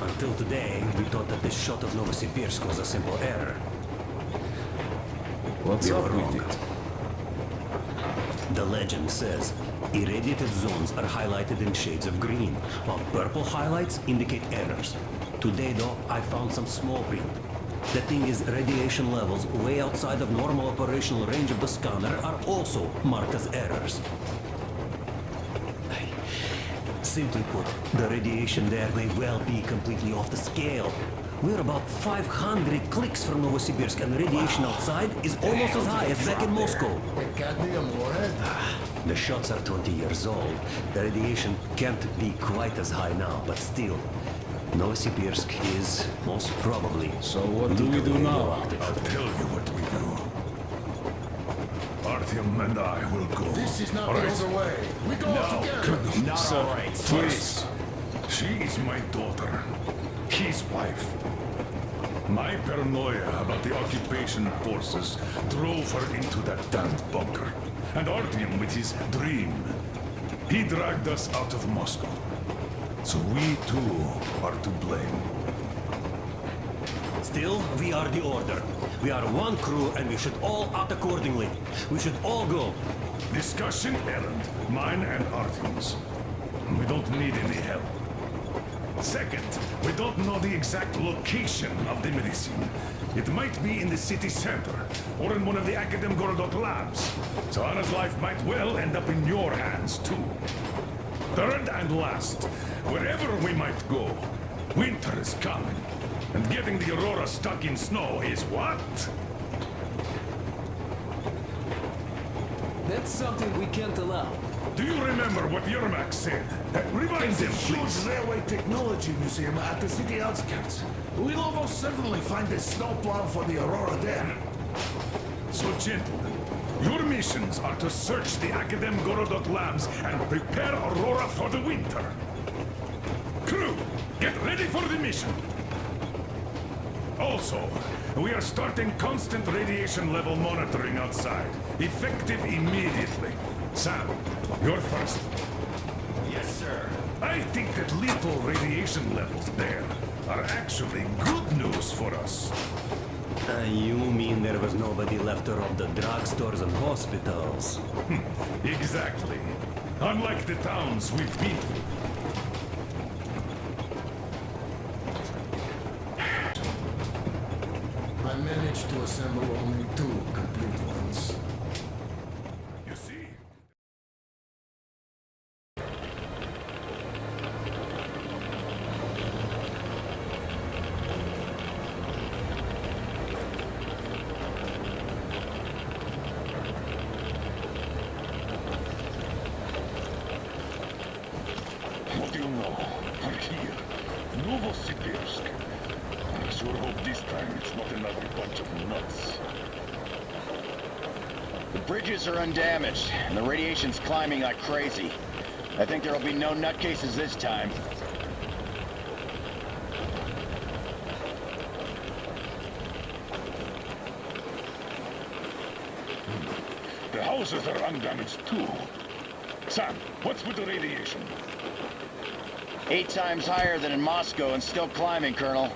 Until today, we thought that this shot of Novosibirsk was a simple error. What's up with it? The legend says irradiated zones are highlighted in shades of green, while purple highlights indicate errors. Today, though, I found some small print. The thing is, radiation levels way outside of normal operational range of the scanner are also marked as errors. Simply put, the radiation there may well be completely off the scale. We're about 500 clicks from Novosibirsk, and the radiation outside is almost as high as back in Moscow. Cadmium warhead? The shots are 20 years old. The radiation can't be quite as high now, but still, Novosibirsk is most probably. So what do we do now? I'll tell you what we do. Artyom and I will go. This is not All the right? other way. We go Now, together. no, sir, please. She is my daughter. His wife. My paranoia about the occupation forces drove her into that damned bunker. And Artyom with his dream. He dragged us out of Moscow. So we too are to blame. Still, we are the Order. We are one crew and we should all act accordingly. We should all go. Discussion errand. Mine and Artyom's. We don't need any help. Second, we don't know the exact location of the medicine. It might be in the city center, or in one of the Academ Gorodok labs. So Anna's life might well end up in your hands, too. Third and last, wherever we might go, winter is coming. And getting the Aurora stuck in snow is what? That's something we can't allow. Do you remember what Yermak said? Remind There's a them, huge please. railway technology museum at the city outskirts. We'll almost certainly find a snowplow for the Aurora there. So, gentlemen, your missions are to search the Academ Gorodok labs and prepare Aurora for the winter. Crew, get ready for the mission. Also, we are starting constant radiation level monitoring outside. Effective immediately. Sam, you're first. Yes, sir. I think that lethal radiation levels there are actually good news for us. You mean there was nobody left to rob the drugstores and hospitals? Exactly. Unlike the towns we've been through. I managed to assemble only 2 complete ones. You see? What do you know? We're here. Novosibirsk. I sure hope this time it's not another bunch of nuts. The bridges are undamaged, and the radiation's climbing like crazy. I think there'll be no nutcases this time. The houses are undamaged too. Sam, what's with the radiation? 8 times higher than in Moscow and still climbing, Colonel.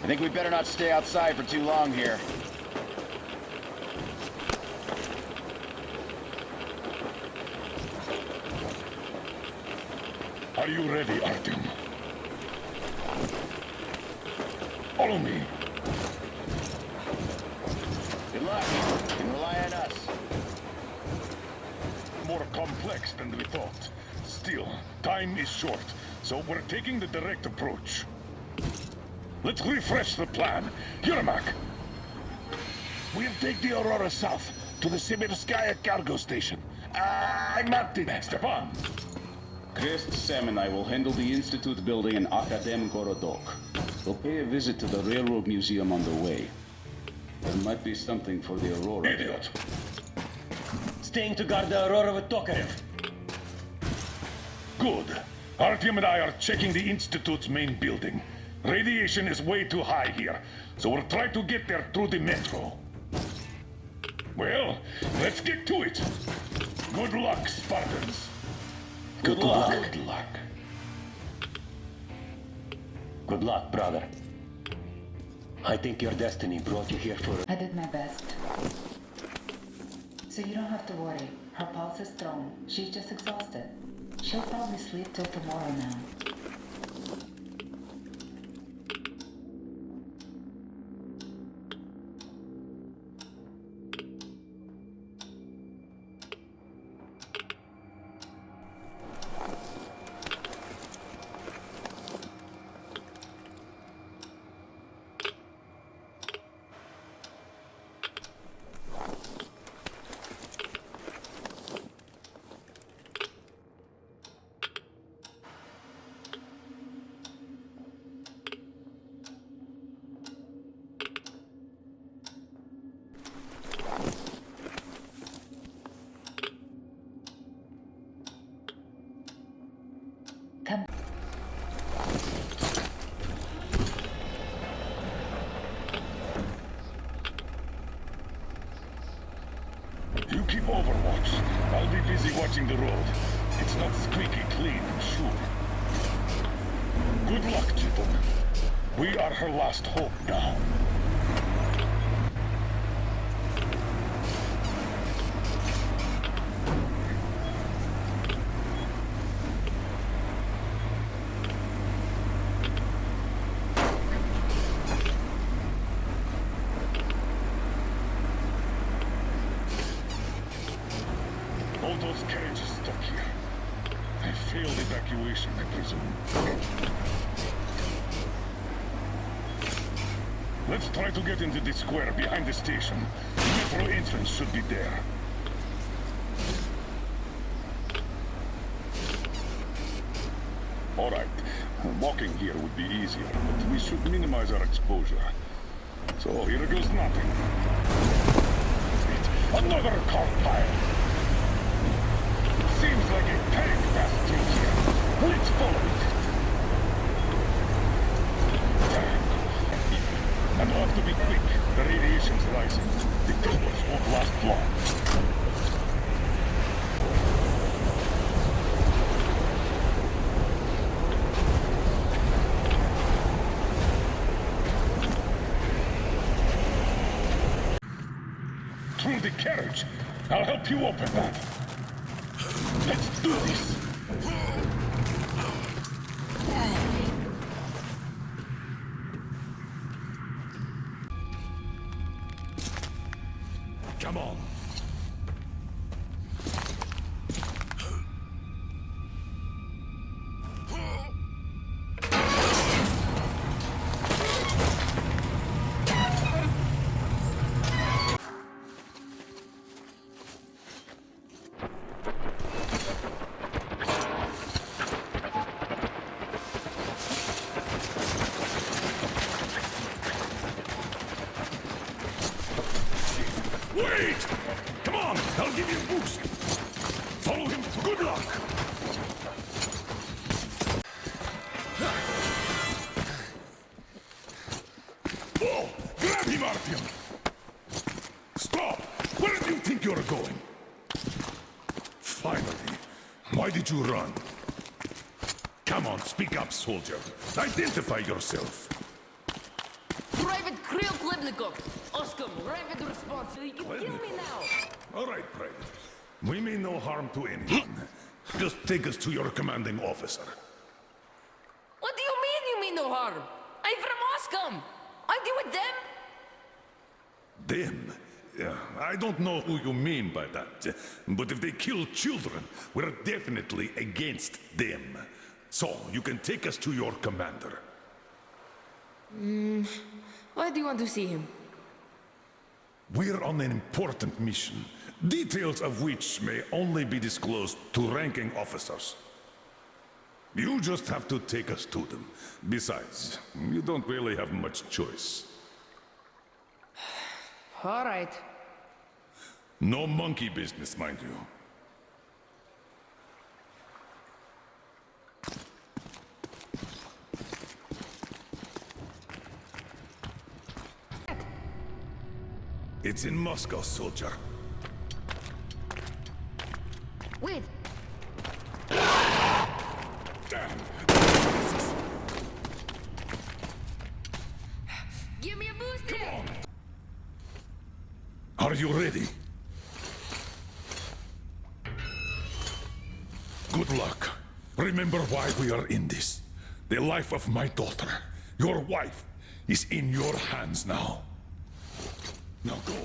I think we better not stay outside for too long here. Are you ready, Artyom? Follow me. Good luck. You can rely on us. More complex than we thought. Still, time is short, so we're taking the direct approach. Let's refresh the plan. Yermak! We'll take the Aurora south to the Sibirskaya cargo station. Martin, Stepan! Krest, Sam, and I will handle the Institute building in Academ Gorodok. We'll pay a visit to the Railroad Museum on the way. There might be something for the Aurora. Idiot! Staying to guard the Aurora with Tokarev. Good. Artyom and I are checking the Institute's main building. Radiation is way too high here, so we'll try to get there through the metro. Well, let's get to it. Good luck, Spartans. Good luck. Good luck. Good luck, brother. I think your destiny brought you here for... I did my best. So you don't have to worry. Her pulse is strong. She's just exhausted. She'll probably sleep till tomorrow now. Come. You keep overwatch. I'll be busy watching the road. It's not squeaky clean, I'm sure. Good luck, gentlemen. We are her last hope now. Let's try to get into this square behind the station. Metro entrance should be there. All right. Walking here would be easier, but we should minimize our exposure. So here goes nothing. Another car fire! Seems like a tank passed through here. Let's follow it. And we'll have to be quick. The radiation's rising. The tunnels won't last long. Through the carriage. I'll help you open that. Let's do this. Come on. Wait! Come on! I'll give you a boost! Follow him! Good luck! Oh! Grab him, Artyom! Stop! Where do you think you're going? Finally. Why did you run? Come on, speak up, soldier. Identify yourself. Private Kirill Klebnikov! Oscar, rapid response. You kill me now! All right, Private. We mean no harm to anyone. Just take us to your commanding officer. What do you mean you mean no harm? I'm from Oscom! I deal with them! Them? Yeah, I don't know who you mean by that. But if they kill children, we're definitely against them. So, you can take us to your commander. Why do you want to see him? We're on an important mission, details of which may only be disclosed to ranking officers. You just have to take us to them. Besides, you don't really have much choice. All right. No monkey business, mind you. It's in Moscow, soldier. Wait! Damn! Give me a boost here! Are you ready? Good luck. Remember why we are in this. The life of my daughter, your wife, is in your hands now. Now go.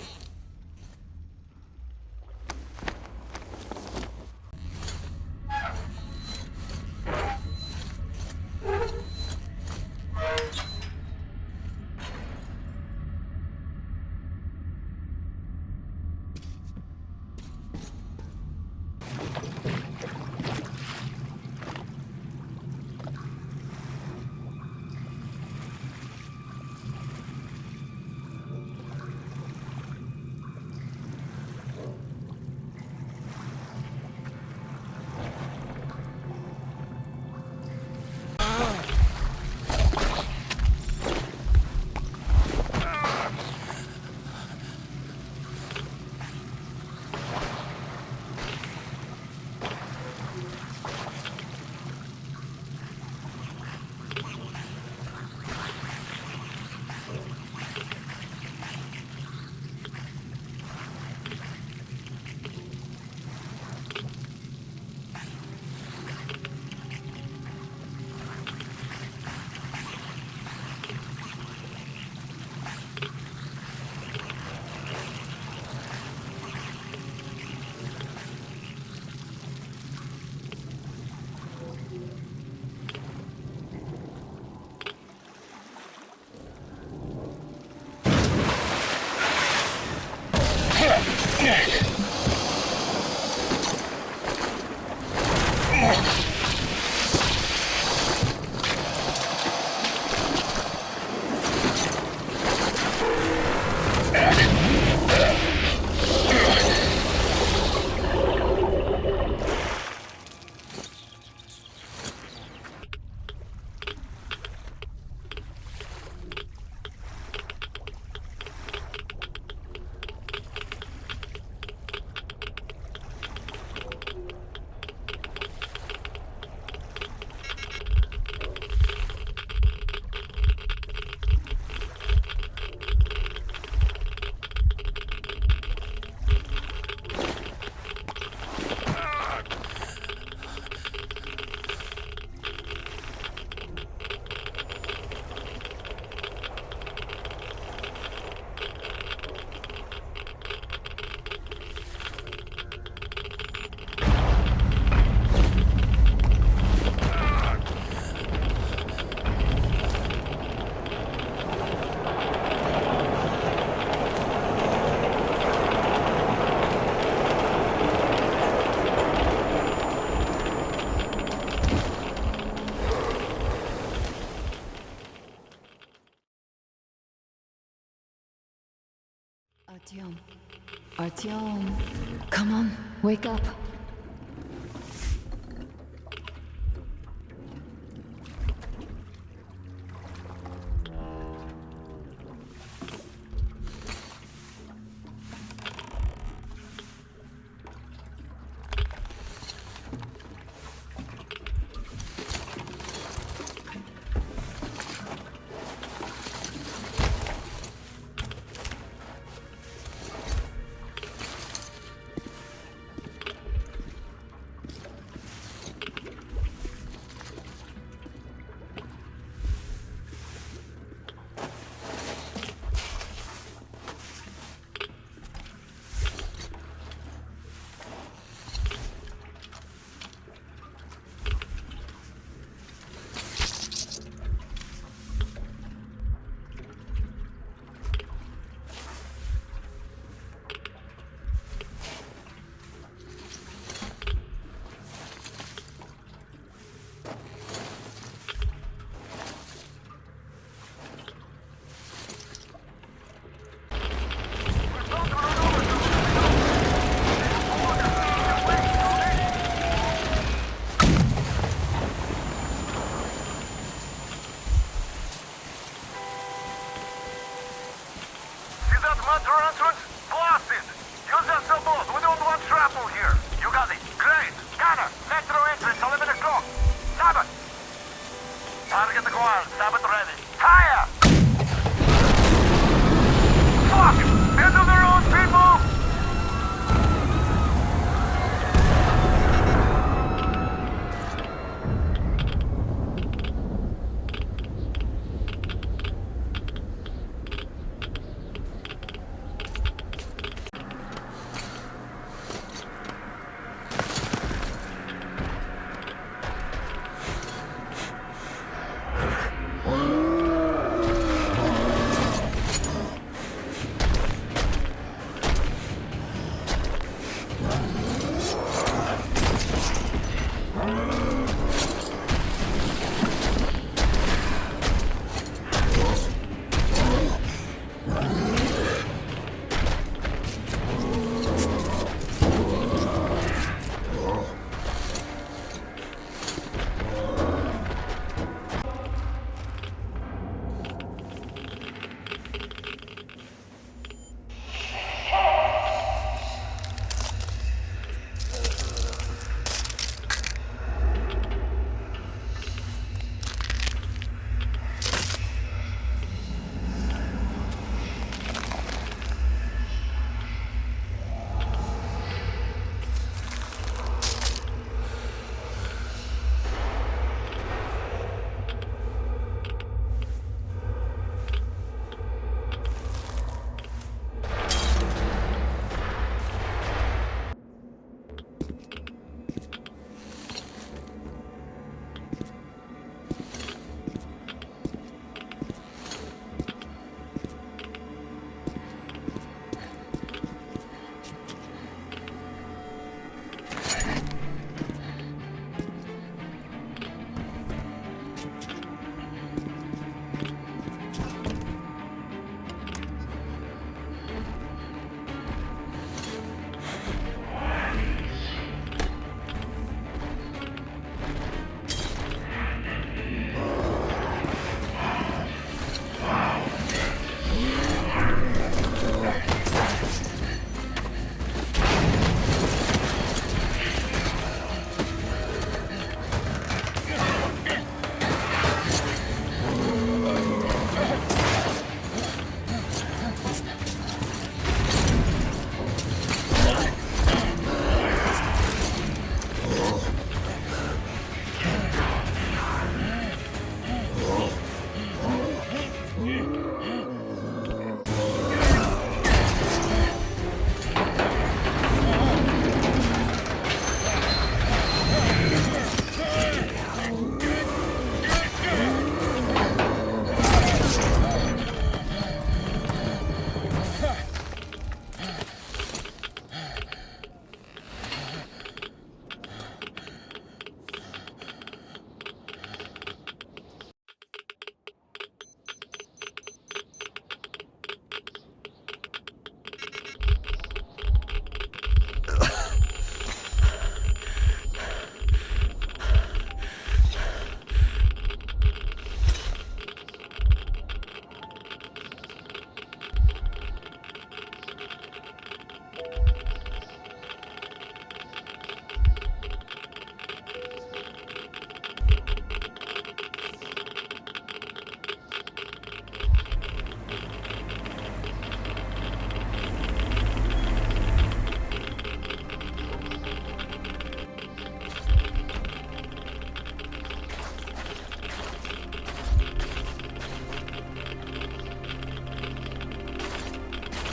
Artyom. Artyom. Come on, wake up.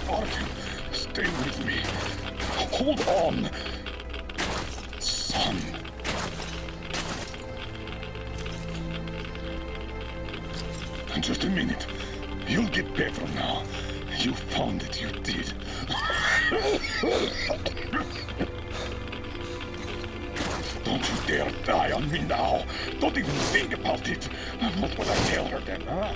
Artyom, stay with me. Hold on. Son. Just a minute. You'll get better now. You found it, you did. Don't you dare die on me now. Don't even think about it. What will I tell her then, huh?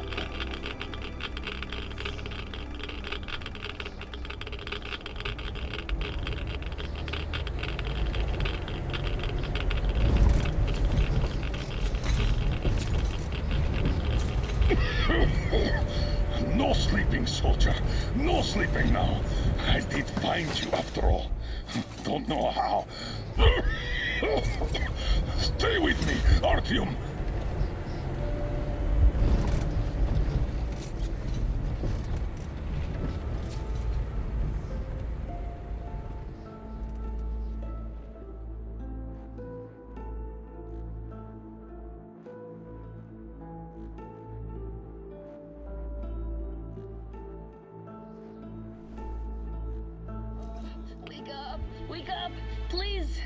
No sleeping, soldier. No sleeping now. I did find you after all. Don't know how. Stay with me, Artyom. Wake up, please.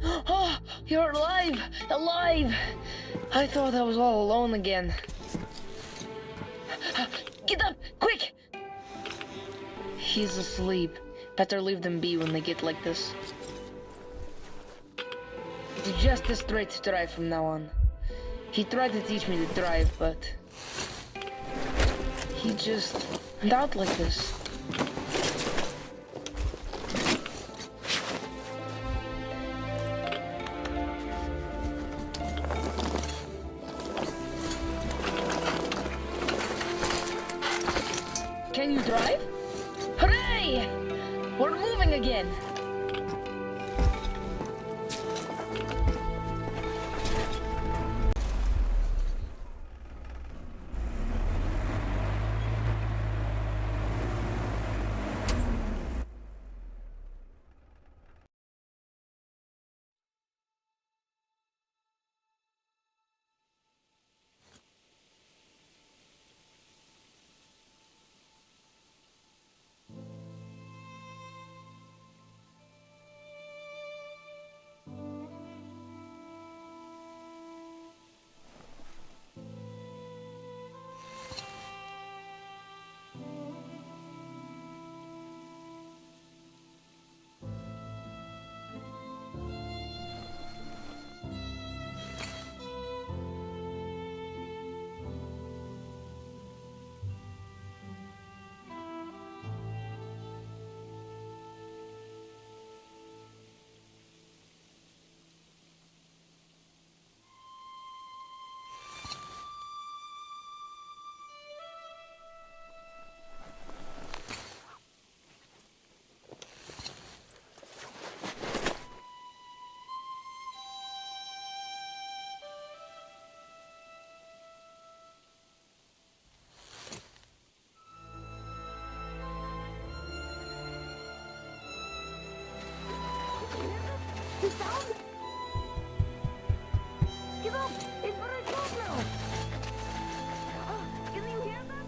Oh, you're alive! Alive! I thought I was all alone again. Get up, quick! He's asleep. Better leave them be when they get like this. It's just a straight drive from now on. He tried to teach me to drive, but he just went out like this. Can you drive? Hooray! We're moving again! Get up! It's very close now! Can you hear that?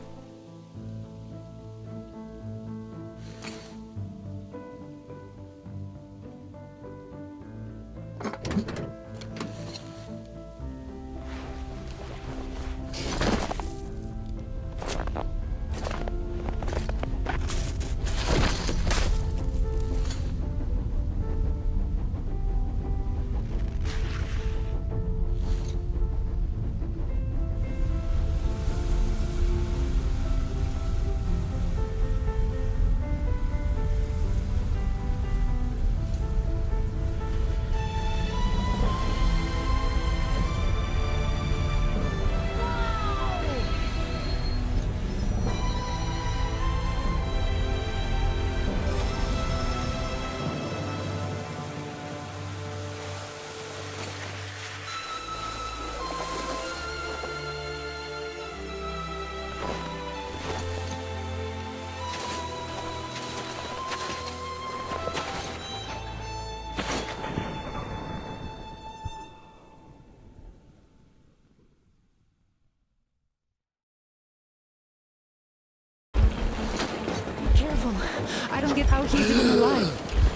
how he's even alive.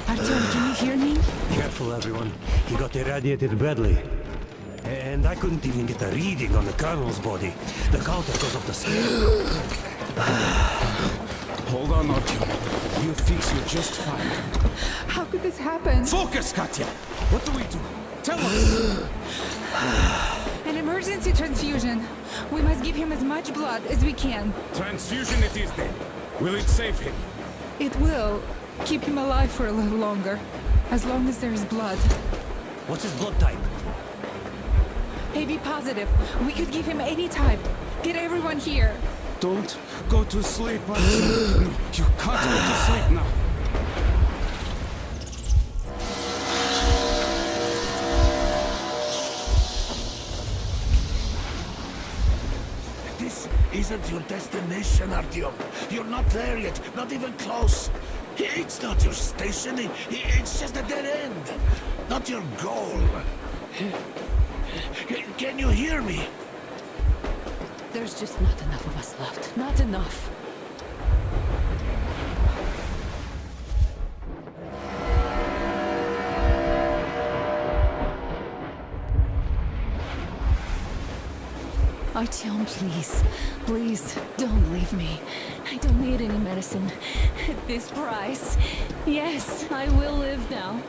Artyom, can you hear me? Careful, everyone. He got irradiated badly. And I couldn't even get a reading on the Colonel's body. The counter goes off the scale. Hold on, Artyom. You fix you just fine. How could this happen? Focus, Katya! What do we do? Tell us! An emergency transfusion. We must give him as much blood as we can. Transfusion it is then. Will it save him? It will keep him alive for a little longer. As long as there is blood. What's his blood type? AB positive. We could give him any type. Get everyone here. Don't go to sleep, Artyom. No, you can't go to sleep now. This isn't your destination, Artyom. You're not there yet, not even close. It's not your station, it's just a dead end. Not your goal. Can you hear me? There's just not enough of us left. Not enough. Artyom, please. Please, don't leave me. I don't need any medicine. At this price. Yes, I will live now.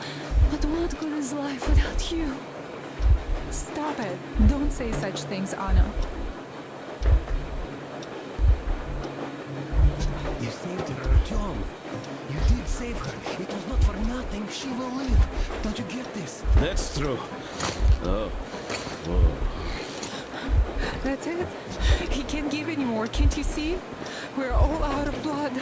But what good is life without you? Stop it. Don't say such things, Anna. You saved her, Artyom. You did save her. It was not for nothing. She will live. Don't you get this? That's true. Oh. That's it. He can't give anymore. Can't you see? We're all out of blood.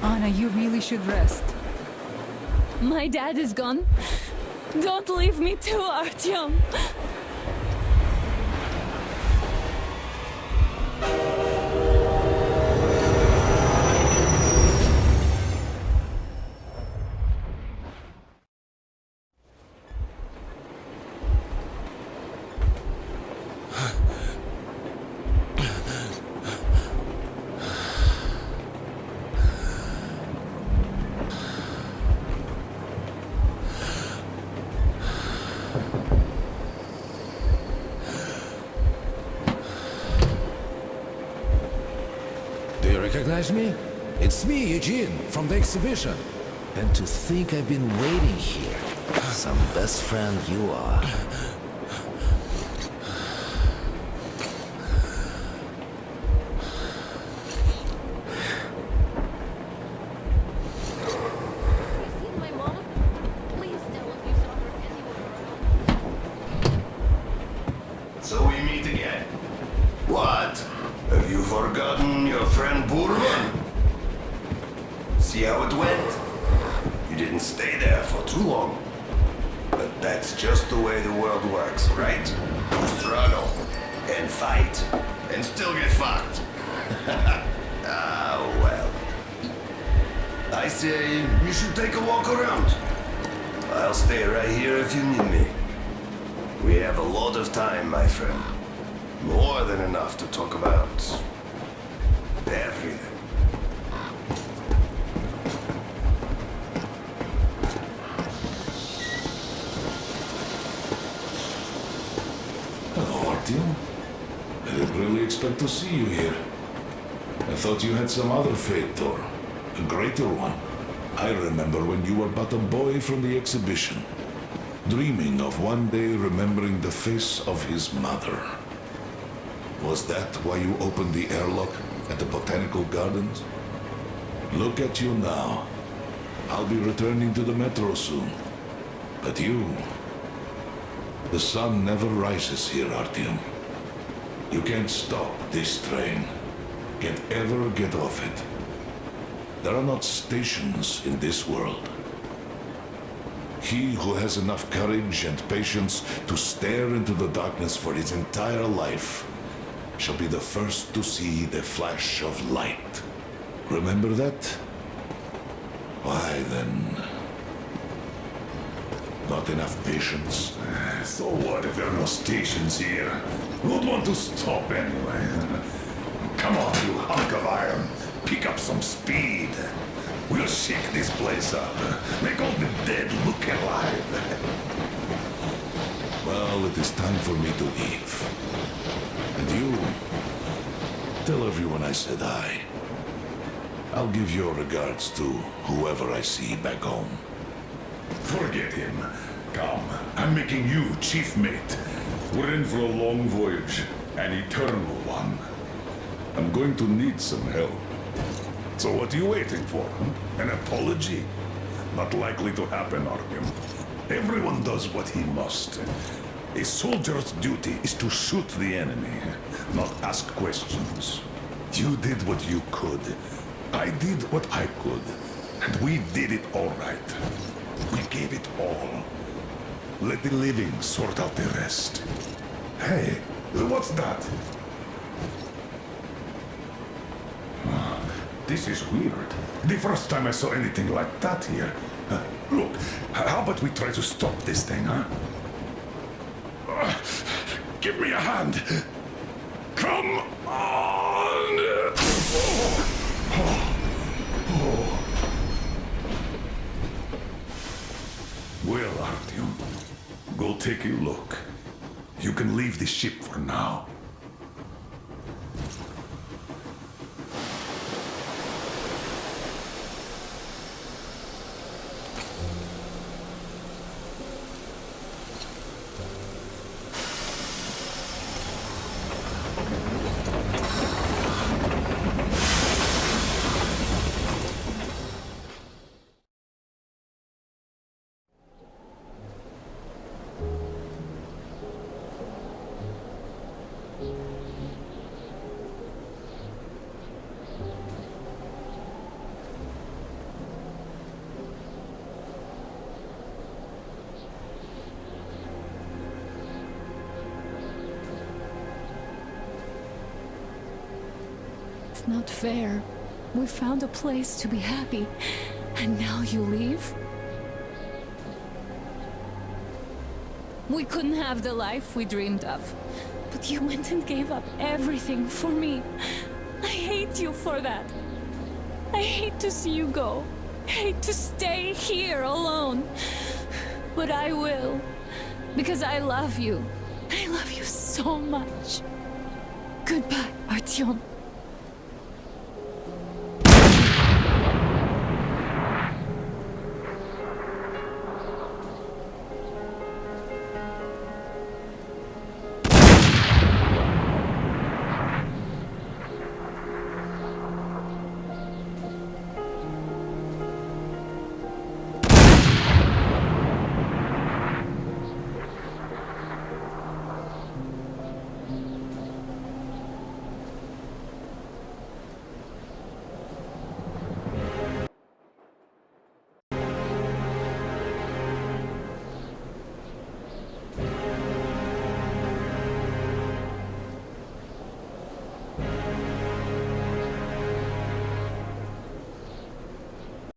Anna, you really should rest. My dad is gone. Don't leave me too, Artyom. Recognize me? It's me, Eugene, from the exhibition. And to think I've been waiting here. Some best friend you are. My mom? Please tell if you saw her anywhere. So we meet again. What? Have you forgotten your friend Burman? See how it went? You didn't stay there for too long. But that's just the way the world works, right? You struggle, and fight, and still get fucked. Ah, well. I say you should take a walk around. I'll stay right here if you need me. We have a lot of time, my friend. More than enough to talk about everything. Hello, Artyom. I didn't really expect to see you here. I thought you had some other fate, or a greater one. I remember when you were but a boy from the exhibition, dreaming of one day remembering the face of his mother. Was that why you opened the airlock at the Botanical Gardens? Look at you now. I'll be returning to the metro soon. But you... The sun never rises here, Artyom. You can't stop this train. Can't ever get off it. There are not stations in this world. He who has enough courage and patience to stare into the darkness for his entire life shall be the first to see the flash of light. Remember that? Why then... Not enough patience. So what if there are no stations here? Who'd want to stop anyway? Come on, you hunk of iron. Pick up some speed. We'll shake this place up. Make all the dead look alive. Well, it is time for me to leave. And you, tell everyone I said hi. I'll give your regards to whoever I see back home. Forget him. Come, I'm making you chief mate. We're in for a long voyage, an eternal one. I'm going to need some help. So what are you waiting for? An apology? Not likely to happen, Artyom. Everyone does what he must. A soldier's duty is to shoot the enemy, not ask questions. You did what you could. I did what I could. And we did it all right. We gave it all. Let the living sort out the rest. Hey, what's that? This is weird. The first time I saw anything like that here. Look, how about we try to stop this thing, huh? Give me a hand. Come on! Well, Artyom, go take a look. You can leave the ship for now. It's not fair. We found a place to be happy, and now you leave? We couldn't have the life we dreamed of, but you went and gave up everything for me. I hate you for that. I hate to see you go. I hate to stay here alone. But I will, because I love you. I love you so much. Goodbye, Artyom.